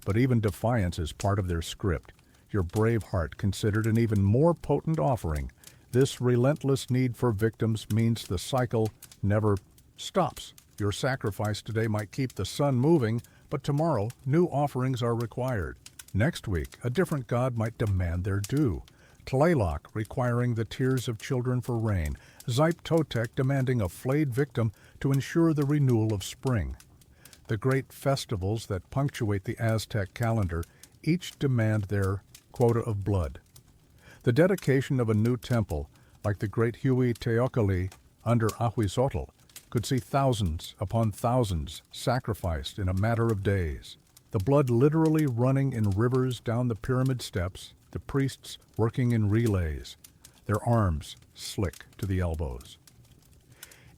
[SPEAKER 1] But even defiance is part of their script, your brave heart considered an even more potent offering. This relentless need for victims means the cycle never stops. Your sacrifice today might keep the sun moving, but tomorrow new offerings are required. Next week, a different god might demand their due. Tlaloc requiring the tears of children for rain, Totec demanding a flayed victim to ensure the renewal of spring. The great festivals that punctuate the Aztec calendar each demand their quota of blood. The dedication of a new temple, like the great Teocalli under Ahuizotl, could see thousands upon thousands sacrificed in a matter of days. The blood literally running in rivers down the pyramid steps, the priests working in relays, their arms slick to the elbows.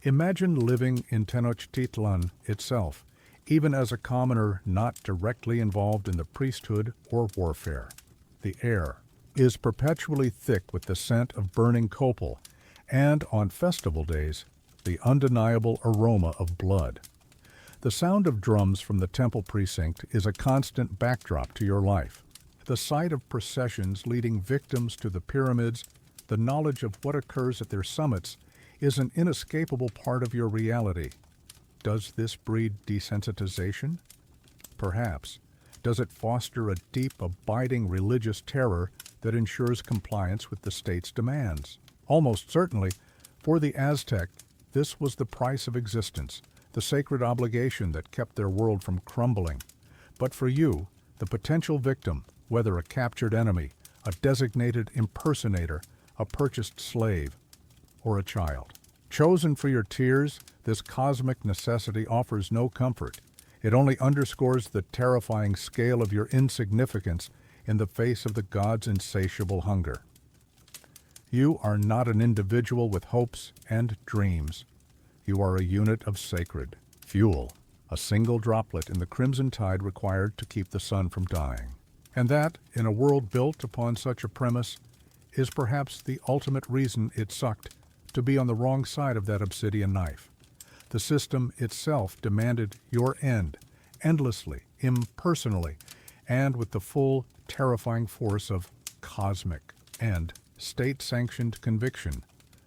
[SPEAKER 1] Imagine living in Tenochtitlan itself, even as a commoner not directly involved in the priesthood or warfare. The air is perpetually thick with the scent of burning copal, and on festival days, the undeniable aroma of blood. The sound of drums from the temple precinct is a constant backdrop to your life. The sight of processions leading victims to the pyramids, the knowledge of what occurs at their summits, is an inescapable part of your reality. Does this breed desensitization? Perhaps. Does it foster a deep, abiding religious terror that ensures compliance with the state's demands? Almost certainly, for the Aztec, this was the price of existence, the sacred obligation that kept their world from crumbling. But for you, the potential victim, whether a captured enemy, a designated impersonator, a purchased slave, or a child. Chosen for your tears, this cosmic necessity offers no comfort. It only underscores the terrifying scale of your insignificance in the face of the gods' insatiable hunger. You are not an individual with hopes and dreams. You are a unit of sacred fuel, a single droplet in the crimson tide required to keep the sun from dying. And that, in a world built upon such a premise, is perhaps the ultimate reason it sucked to be on the wrong side of that obsidian knife. The system itself demanded your end, endlessly, impersonally, and with the full, terrifying force of cosmic and state-sanctioned conviction.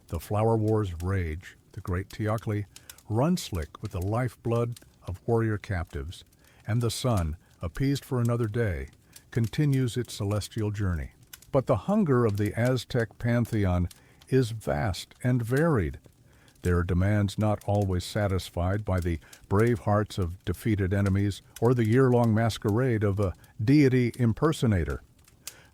[SPEAKER 1] The flower wars rage, the great Teocalli run slick with the lifeblood of warrior captives, and the sun, appeased for another day, continues its celestial journey. But the hunger of the Aztec pantheon is vast and varied. Their demands not always satisfied by the brave hearts of defeated enemies or the year-long masquerade of a deity impersonator.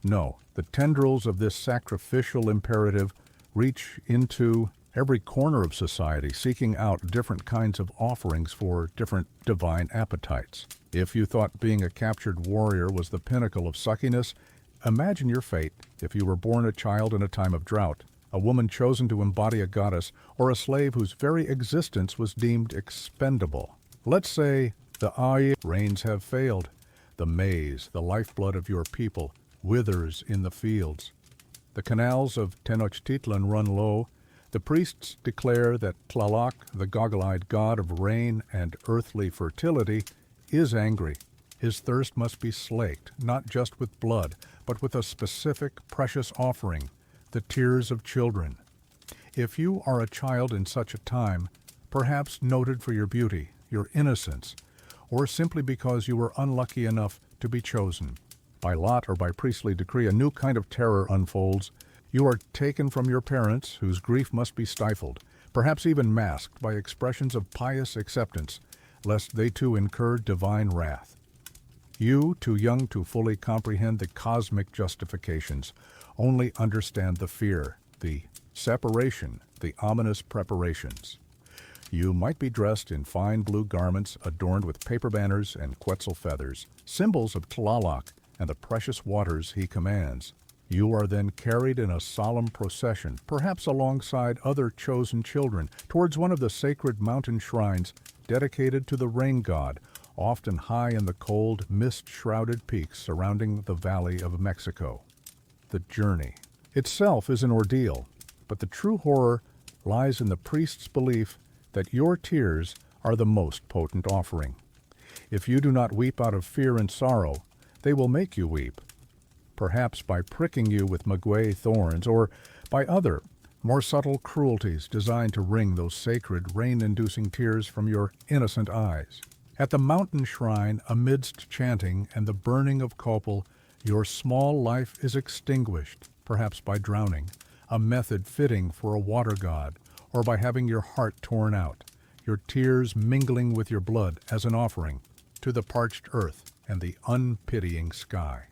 [SPEAKER 1] No, the tendrils of this sacrificial imperative reach into every corner of society, seeking out different kinds of offerings for different divine appetites. If you thought being a captured warrior was the pinnacle of suckiness, imagine your fate if you were born a child in a time of drought, a woman chosen to embody a goddess, or a slave whose very existence was deemed expendable. Let's say the rains have failed. The maize, the lifeblood of your people, withers in the fields. The canals of Tenochtitlan run low. The priests declare that Tlaloc, the goggle-eyed god of rain and earthly fertility, is angry. His thirst must be slaked, not just with blood, but with a specific, precious offering, the tears of children. If you are a child in such a time, perhaps noted for your beauty, your innocence, or simply because you were unlucky enough to be chosen, by lot or by priestly decree, a new kind of terror unfolds. You are taken from your parents, whose grief must be stifled, perhaps even masked by expressions of pious acceptance, lest they too incur divine wrath. You, too young to fully comprehend the cosmic justifications, only understand the fear, the separation, the ominous preparations. You might be dressed in fine blue garments adorned with paper banners and quetzal feathers, symbols of Tlaloc and the precious waters he commands. You are then carried in a solemn procession, perhaps alongside other chosen children, towards one of the sacred mountain shrines dedicated to the rain god, often high in the cold, mist-shrouded peaks surrounding the Valley of Mexico. The journey itself is an ordeal, but the true horror lies in the priest's belief that your tears are the most potent offering. If you do not weep out of fear and sorrow, they will make you weep, perhaps by pricking you with maguey thorns or by other, more subtle cruelties designed to wring those sacred, rain-inducing tears from your innocent eyes. At the mountain shrine, amidst chanting and the burning of copal, your small life is extinguished, perhaps by drowning, a method fitting for a water god, or by having your heart torn out, your tears mingling with your blood as an offering to the parched earth and the unpitying sky.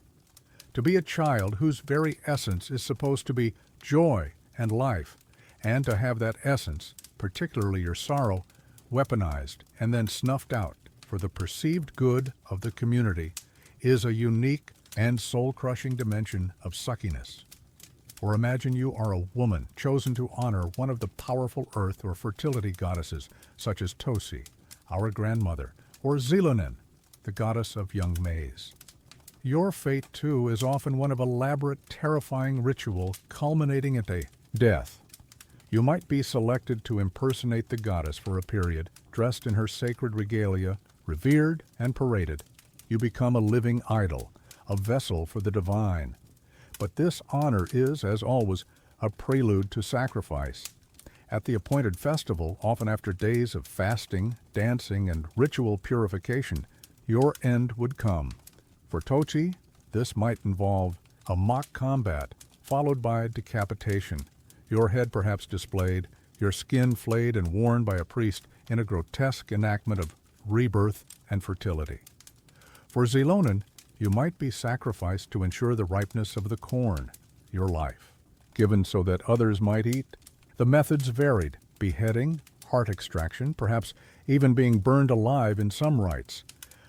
[SPEAKER 1] To be a child whose very essence is supposed to be joy and life, and to have that essence, particularly your sorrow, weaponized and then snuffed out for the perceived good of the community, is a unique and soul-crushing dimension of suckiness. Or imagine you are a woman chosen to honor one of the powerful earth or fertility goddesses, such as Tosi, our grandmother, or Zilonen, the goddess of young maize. Your fate, too, is often one of elaborate, terrifying ritual culminating in a death. You might be selected to impersonate the goddess for a period, dressed in her sacred regalia, revered and paraded. You become a living idol, a vessel for the divine. But this honor is, as always, a prelude to sacrifice. At the appointed festival, often after days of fasting, dancing, and ritual purification, your end would come. For Tochi, this might involve a mock combat, followed by decapitation, your head perhaps displayed, your skin flayed and worn by a priest in a grotesque enactment of rebirth and fertility. For Zilonen, you might be sacrificed to ensure the ripeness of the corn, your life, given so that others might eat. The methods varied: beheading, heart extraction, perhaps even being burned alive in some rites.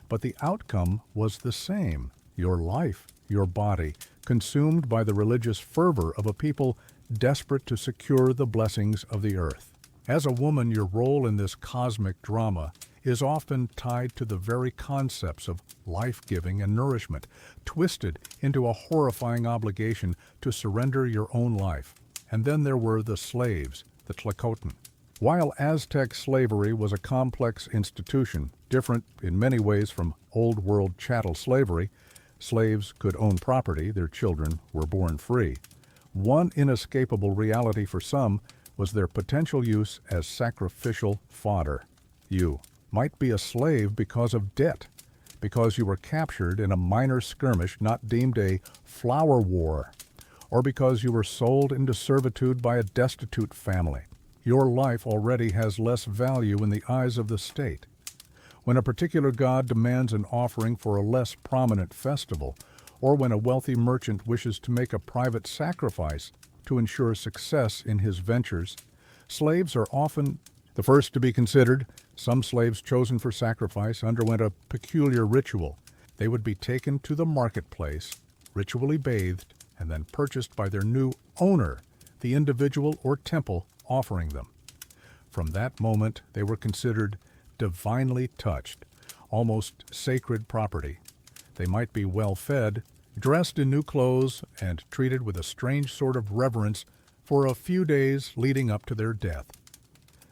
[SPEAKER 1] But the outcome was the same: your life, your body, consumed by the religious fervor of a people desperate to secure the blessings of the earth. As a woman, your role in this cosmic drama is often tied to the very concepts of life-giving and nourishment, twisted into a horrifying obligation to surrender your own life. And then there were the slaves, the Tlacotin. While Aztec slavery was a complex institution, different in many ways from old-world chattel slavery, slaves could own property, their children were born free. One inescapable reality for some was their potential use as sacrificial fodder. You might be a slave because of debt. because you were captured in a minor skirmish not deemed a flower war, or because you were sold into servitude by a destitute family. Your life already has less value in the eyes of the state. When a particular god demands an offering for a less prominent festival, or when a wealthy merchant wishes to make a private sacrifice to ensure success in his ventures, slaves are often the first to be considered. Some slaves chosen for sacrifice underwent a peculiar ritual. They would be taken to the marketplace, ritually bathed, and then purchased by their new owner, the individual or temple offering them. From that moment, they were considered divinely touched, almost sacred property. They might be well fed, dressed in new clothes, and treated with a strange sort of reverence for a few days leading up to their death.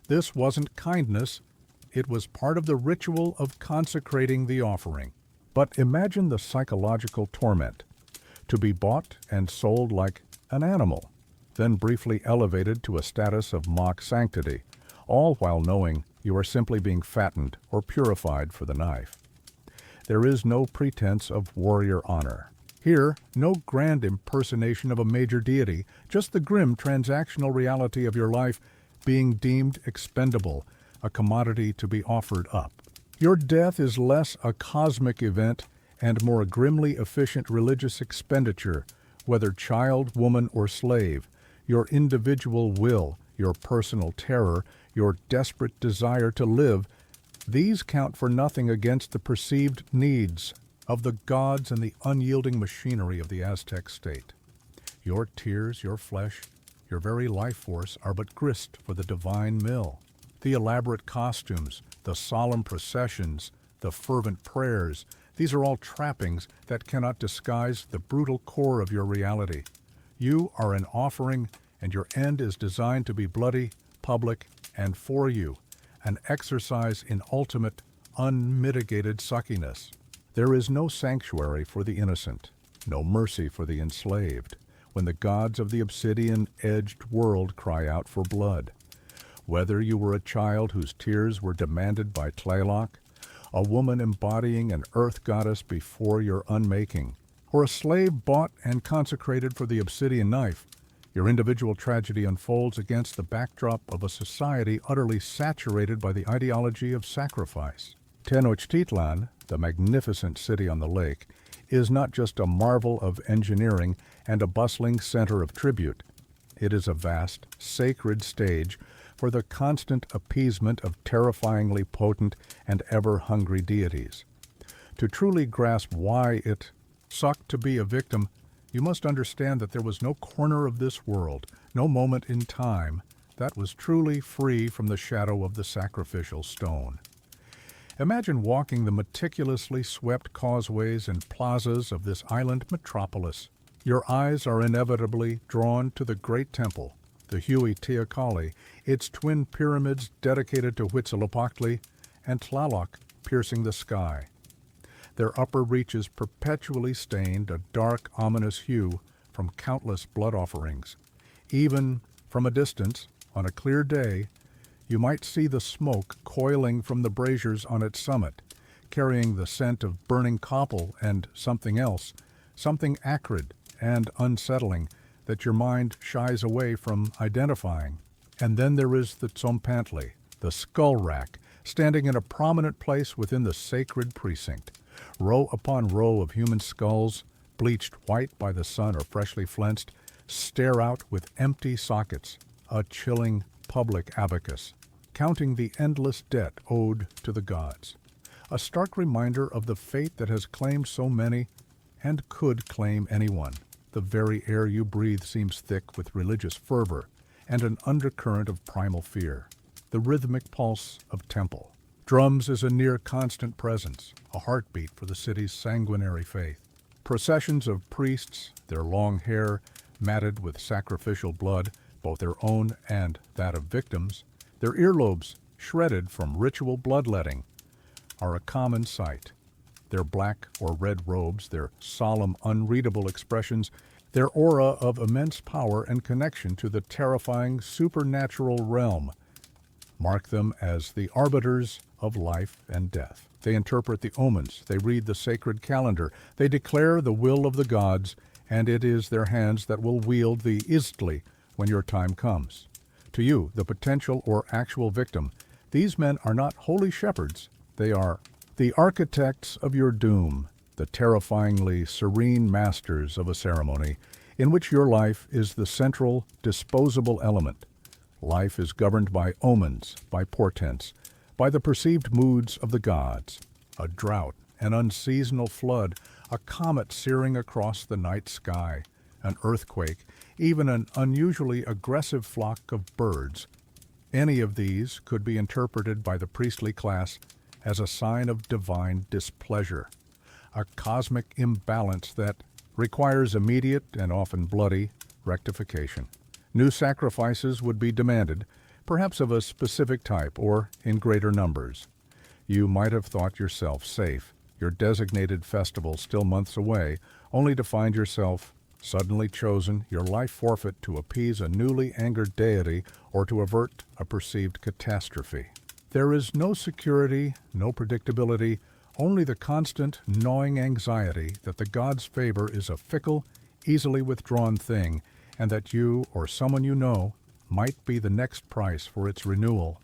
[SPEAKER 1] This wasn't kindness, it was part of the ritual of consecrating the offering. But imagine the psychological torment. To be bought and sold like an animal, then briefly elevated to a status of mock sanctity, all while knowing you are simply being fattened or purified for the knife. There is no pretense of warrior honor. Here, no grand impersonation of a major deity, just the grim transactional reality of your life being deemed expendable, a commodity to be offered up. Your death is less a cosmic event and more a grimly efficient religious expenditure, whether child, woman, or slave. Your individual will, your personal terror, your desperate desire to live, these count for nothing against the perceived needs of the gods and the unyielding machinery of the Aztec state. Your tears, your flesh, your very life force are but grist for the divine mill. The elaborate costumes, the solemn processions, the fervent prayers, these are all trappings that cannot disguise the brutal core of your reality. You are an offering, and your end is designed to be bloody, public, and for you, an exercise in ultimate, unmitigated suckiness. There is no sanctuary for the innocent, no mercy for the enslaved, when the gods of the obsidian-edged world cry out for blood. Whether you were a child whose tears were demanded by Tlaloc, a woman embodying an earth goddess before your unmaking, or a slave bought and consecrated for the obsidian knife, your individual tragedy unfolds against the backdrop of a society utterly saturated by the ideology of sacrifice. Tenochtitlan, the magnificent city on the lake, is not just a marvel of engineering and a bustling center of tribute. It is a vast, sacred stage for the constant appeasement of terrifyingly potent and ever-hungry deities. To truly grasp why it sucked to be a victim, you must understand that there was no corner of this world, no moment in time, that was truly free from the shadow of the sacrificial stone. Imagine walking the meticulously swept causeways and plazas of this island metropolis. Your eyes are inevitably drawn to the great temple, the Huitzilopochtli, its twin pyramids dedicated to Huitzilopochtli, and Tlaloc piercing the sky. Their upper reaches perpetually stained a dark, ominous hue from countless blood offerings. Even from a distance, on a clear day, you might see the smoke coiling from the braziers on its summit, carrying the scent of burning copal and something else, something acrid and unsettling that your mind shies away from identifying. And then there is the Tzompantli, the skull rack, standing in a prominent place within the sacred precinct. Row upon row of human skulls, bleached white by the sun or freshly flensed, stare out with empty sockets, a chilling public abacus, counting the endless debt owed to the gods. A stark reminder of the fate that has claimed so many and could claim anyone. The very air you breathe seems thick with religious fervor and an undercurrent of primal fear. The rhythmic pulse of temple. Drums is a near constant presence, a heartbeat for the city's sanguinary faith. Processions of priests, their long hair matted with sacrificial blood, both their own and that of victims, their earlobes shredded from ritual bloodletting, are a common sight. Their black or red robes, their solemn, unreadable expressions, their aura of immense power and connection to the terrifying supernatural realm, mark them as the arbiters of life and death. They interpret the omens, they read the sacred calendar, they declare the will of the gods, and it is their hands that will wield the istli when your time comes. To you, the potential or actual victim, these men are not holy shepherds. They are the architects of your doom, the terrifyingly serene masters of a ceremony in which your life is the central, disposable element. Life is governed by omens, by portents, by the perceived moods of the gods. A drought, an unseasonal flood, a comet searing across the night sky, an earthquake, even an unusually aggressive flock of birds. Any of these could be interpreted by the priestly class as a sign of divine displeasure, a cosmic imbalance that requires immediate and often bloody rectification. New sacrifices would be demanded, perhaps of a specific type or in greater numbers. You might have thought yourself safe, your designated festival still months away, only to find yourself suddenly chosen, your life forfeit to appease a newly angered deity or to avert a perceived catastrophe. There is no security, no predictability, only the constant, gnawing anxiety that the gods' favor is a fickle, easily withdrawn thing, and that you or someone you know might be the next price for its renewal.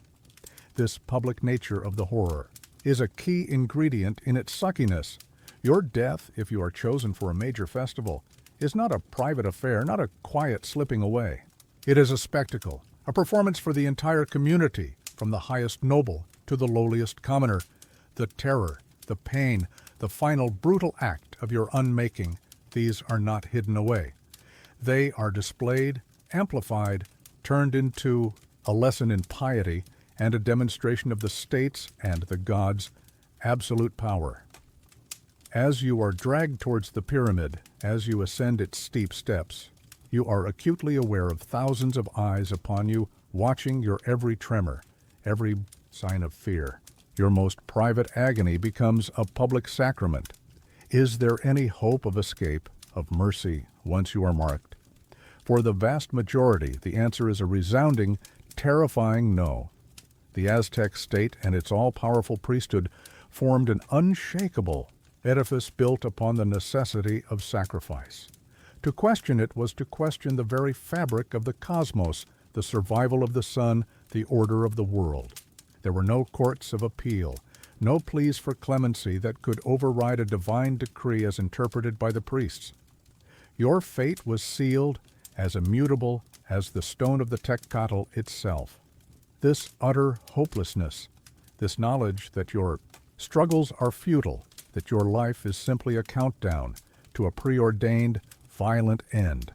[SPEAKER 1] This public nature of the horror is a key ingredient in its suckiness. Your death, if you are chosen for a major festival, is not a private affair, not a quiet slipping away. It is a spectacle, a performance for the entire community, from the highest noble to the lowliest commoner. The terror, the pain, the final brutal act of your unmaking, these are not hidden away. They are displayed, amplified, turned into a lesson in piety and a demonstration of the state's and the gods' absolute power. As you are dragged towards the pyramid, as you ascend its steep steps, you are acutely aware of thousands of eyes upon you, watching your every tremor, every sign of fear. Your most private agony becomes a public sacrament. Is there any hope of escape, of mercy, once you are marked? For the vast majority, the answer is a resounding, terrifying no. The Aztec state and its all-powerful priesthood formed an unshakable edifice built upon the necessity of sacrifice. To question it was to question the very fabric of the cosmos, the survival of the sun, the order of the world. There were no courts of appeal, no pleas for clemency that could override a divine decree as interpreted by the priests. Your fate was sealed, as immutable as the stone of the Tenochtitlan itself. This utter hopelessness, this knowledge that your struggles are futile, that your life is simply a countdown to a preordained, violent end,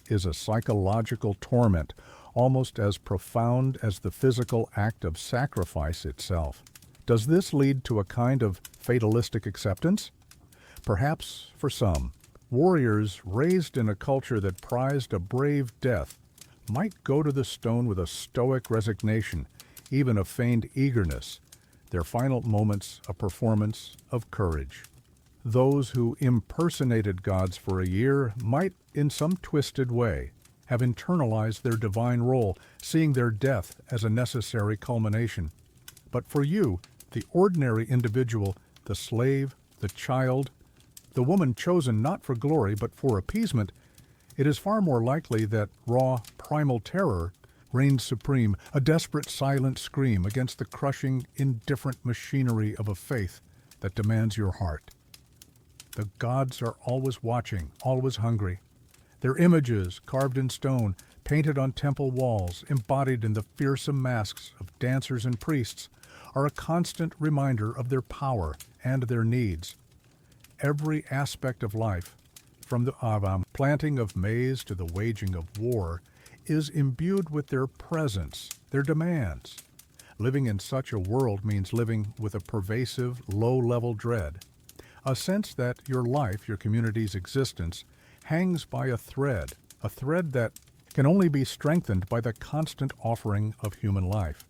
[SPEAKER 1] is a psychological torment almost as profound as the physical act of sacrifice itself. Does this lead to a kind of fatalistic acceptance? Perhaps for some, warriors raised in a culture that prized a brave death might go to the stone with a stoic resignation, even a feigned eagerness, their final moments a performance of courage. Those who impersonated gods for a year might, in some twisted way, have internalized their divine role, seeing their death as a necessary culmination. But for you, the ordinary individual, the slave, the child, the woman chosen not for glory but for appeasement, it is far more likely that raw, primal terror reigns supreme, a desperate silent scream against the crushing, indifferent machinery of a faith that demands your heart. The gods are always watching, always hungry. Their images, carved in stone, painted on temple walls, embodied in the fearsome masks of dancers and priests, are a constant reminder of their power and their needs. Every aspect of life, from the planting of maize to the waging of war, is imbued with their presence, their demands. Living in such a world means living with a pervasive, low-level dread, a sense that your life, your community's existence, hangs by a thread that can only be strengthened by the constant offering of human life.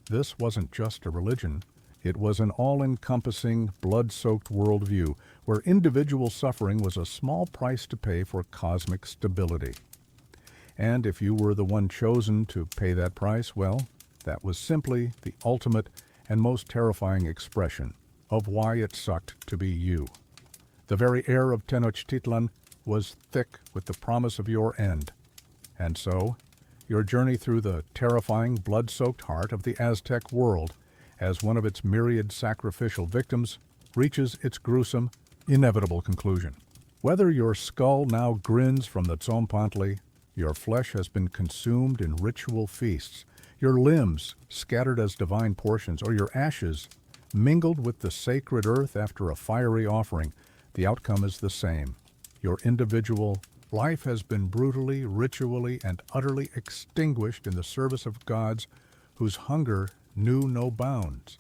[SPEAKER 1] This wasn't just a religion. It was an all-encompassing, blood-soaked worldview where individual suffering was a small price to pay for cosmic stability. And if you were the one chosen to pay that price, well, that was simply the ultimate and most terrifying expression of why it sucked to be you. The very air of Tenochtitlan was thick with the promise of your end. And so, your journey through the terrifying, blood-soaked heart of the Aztec world as one of its myriad sacrificial victims reaches its gruesome, inevitable conclusion. Whether your skull now grins from the Tzompantli, your flesh has been consumed in ritual feasts, your limbs scattered as divine portions, or your ashes mingled with the sacred earth after a fiery offering, the outcome is the same. Your individual life has been brutally, ritually, and utterly extinguished in the service of gods whose hunger knew no bounds.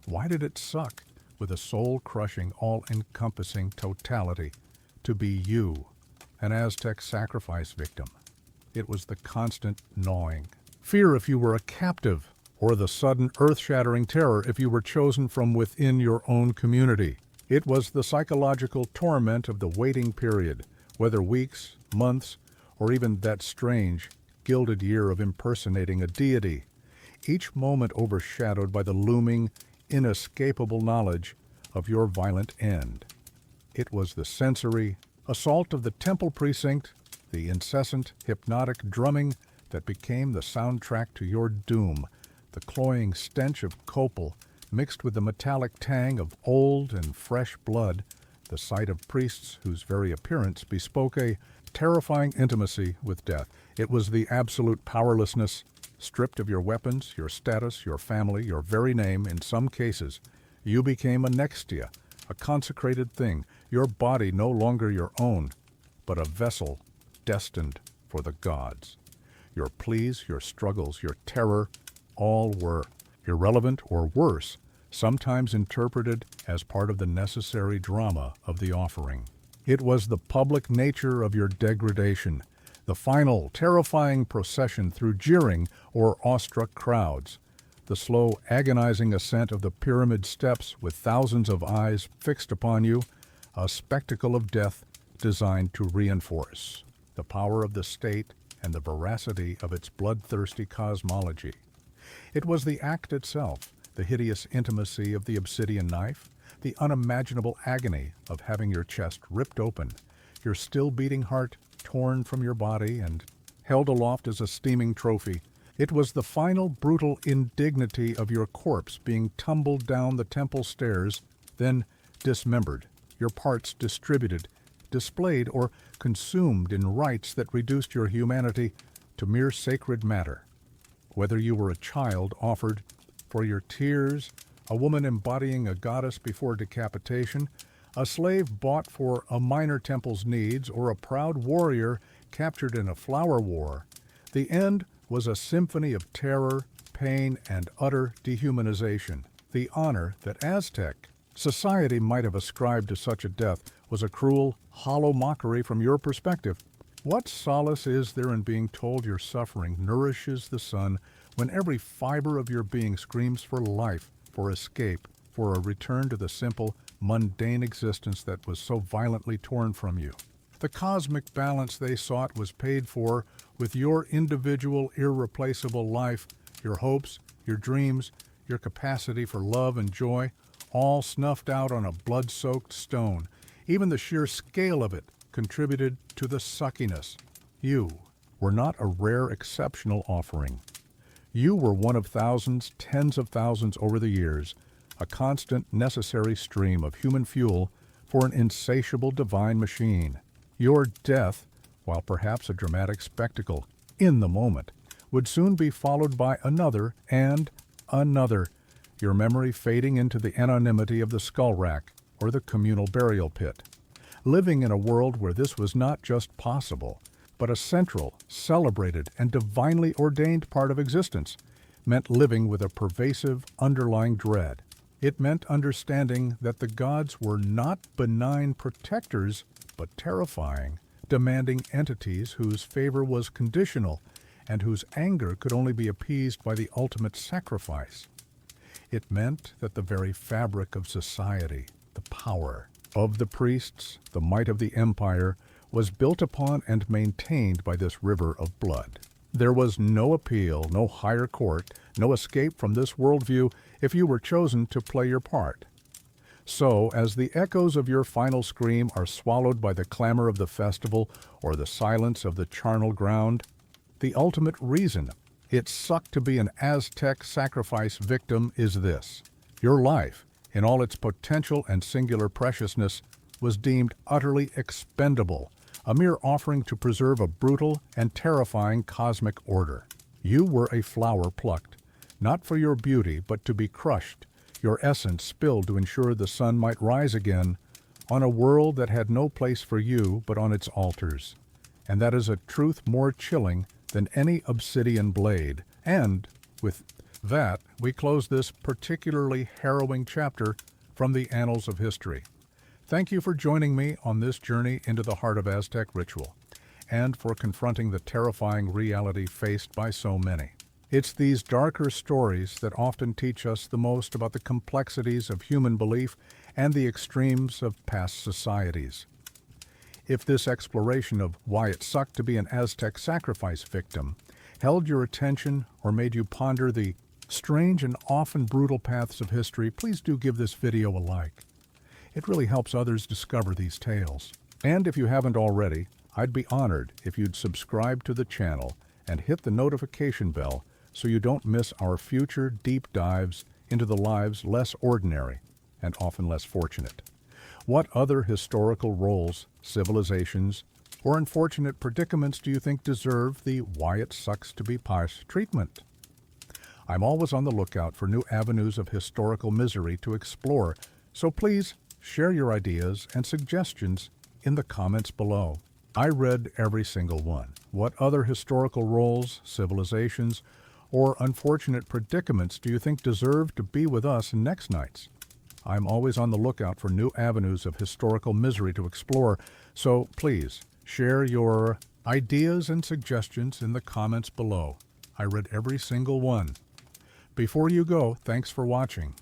[SPEAKER 1] Why did it suck, with a soul-crushing, all-encompassing totality, to be you, an Aztec sacrifice victim? It was the constant gnawing. Fear if you were a captive, or the sudden earth-shattering terror if you were chosen from within your own community. It was the psychological torment of the waiting period, whether weeks, months, or even that strange, gilded year of impersonating a deity, each moment overshadowed by the looming, inescapable knowledge of your violent end. It was the sensory assault of the temple precinct, the incessant, hypnotic drumming that became the soundtrack to your doom, the cloying stench of copal mixed with the metallic tang of old and fresh blood, the sight of priests whose very appearance bespoke a terrifying intimacy with death. It was the absolute powerlessness, stripped of your weapons, your status, your family, your very name. In some cases, you became a nextia, a consecrated thing, your body no longer your own, but a vessel destined for the gods. Your pleas, your struggles, your terror, all were irrelevant or worse, sometimes interpreted as part of the necessary drama of the offering. It was the public nature of your degradation, the final, terrifying procession through jeering or awestruck crowds, the slow, agonizing ascent of the pyramid steps with thousands of eyes fixed upon you, a spectacle of death designed to reinforce the power of the state and the veracity of its bloodthirsty cosmology. It was the act itself, the hideous intimacy of the obsidian knife, the unimaginable agony of having your chest ripped open, your still-beating heart torn from your body and held aloft as a steaming trophy. It was the final brutal indignity of your corpse being tumbled down the temple stairs, then dismembered, your parts distributed, displayed, or consumed in rites that reduced your humanity to mere sacred matter. Whether you were a child offered for your tears, a woman embodying a goddess before decapitation, a slave bought for a minor temple's needs, or a proud warrior captured in a flower war, the end was a symphony of terror, pain, and utter dehumanization. The honor that Aztec society might have ascribed to such a death was a cruel, hollow mockery from your perspective. What solace is there in being told your suffering nourishes the sun when every fiber of your being screams for life, for escape, for a return to the simple, mundane existence that was so violently torn from you? The cosmic balance they sought was paid for with your individual, irreplaceable life, your hopes, your dreams, your capacity for love and joy, all snuffed out on a blood-soaked stone. Even the sheer scale of it contributed to the suckiness. You were not a rare, exceptional offering. You were one of thousands, tens of thousands over the years, a constant, necessary stream of human fuel for an insatiable divine machine. Your death, while perhaps a dramatic spectacle in the moment, would soon be followed by another and another, your memory fading into the anonymity of the skull rack or the communal burial pit. Living in a world where this was not just possible, but a central, celebrated, and divinely ordained part of existence, meant living with a pervasive, underlying dread. It meant understanding that the gods were not benign protectors, but terrifying, demanding entities whose favor was conditional and whose anger could only be appeased by the ultimate sacrifice. It meant that the very fabric of society, the power of the priests, the might of the empire, was built upon and maintained by this river of blood. There was no appeal, no higher court, no escape from this worldview if you were chosen to play your part. So, as the echoes of your final scream are swallowed by the clamor of the festival or the silence of the charnel ground, the ultimate reason it sucked to be an Aztec sacrifice victim is this: your life, in all its potential and singular preciousness, was deemed utterly expendable, a mere offering to preserve a brutal and terrifying cosmic order. You were a flower plucked, not for your beauty, but to be crushed, your essence spilled to ensure the sun might rise again on a world that had no place for you but on its altars. And that is a truth more chilling than any obsidian blade. And with that, we close this particularly harrowing chapter from the annals of history. Thank you for joining me on this journey into the heart of Aztec ritual, and for confronting the terrifying reality faced by so many. It's these darker stories that often teach us the most about the complexities of human belief and the extremes of past societies. If this exploration of why it sucked to be an Aztec sacrifice victim held your attention or made you ponder the strange and often brutal paths of history, please do give this video a like. It really helps others discover these tales. And if you haven't already, I'd be honored if you'd subscribe to the channel and hit the notification bell so you don't miss our future deep dives into the lives less ordinary and often less fortunate. What other historical roles, civilizations, or unfortunate predicaments do you think deserve the why it sucks to be pious treatment? I'm always on the lookout for new avenues of historical misery to explore, so please share your ideas and suggestions in the comments below. I read every single one. What other historical roles, civilizations, or unfortunate predicaments do you think deserve to be with us next nights? I'm always on the lookout for new avenues of historical misery to explore, so please share your ideas and suggestions in the comments below. I read every single one. Before you go, thanks for watching.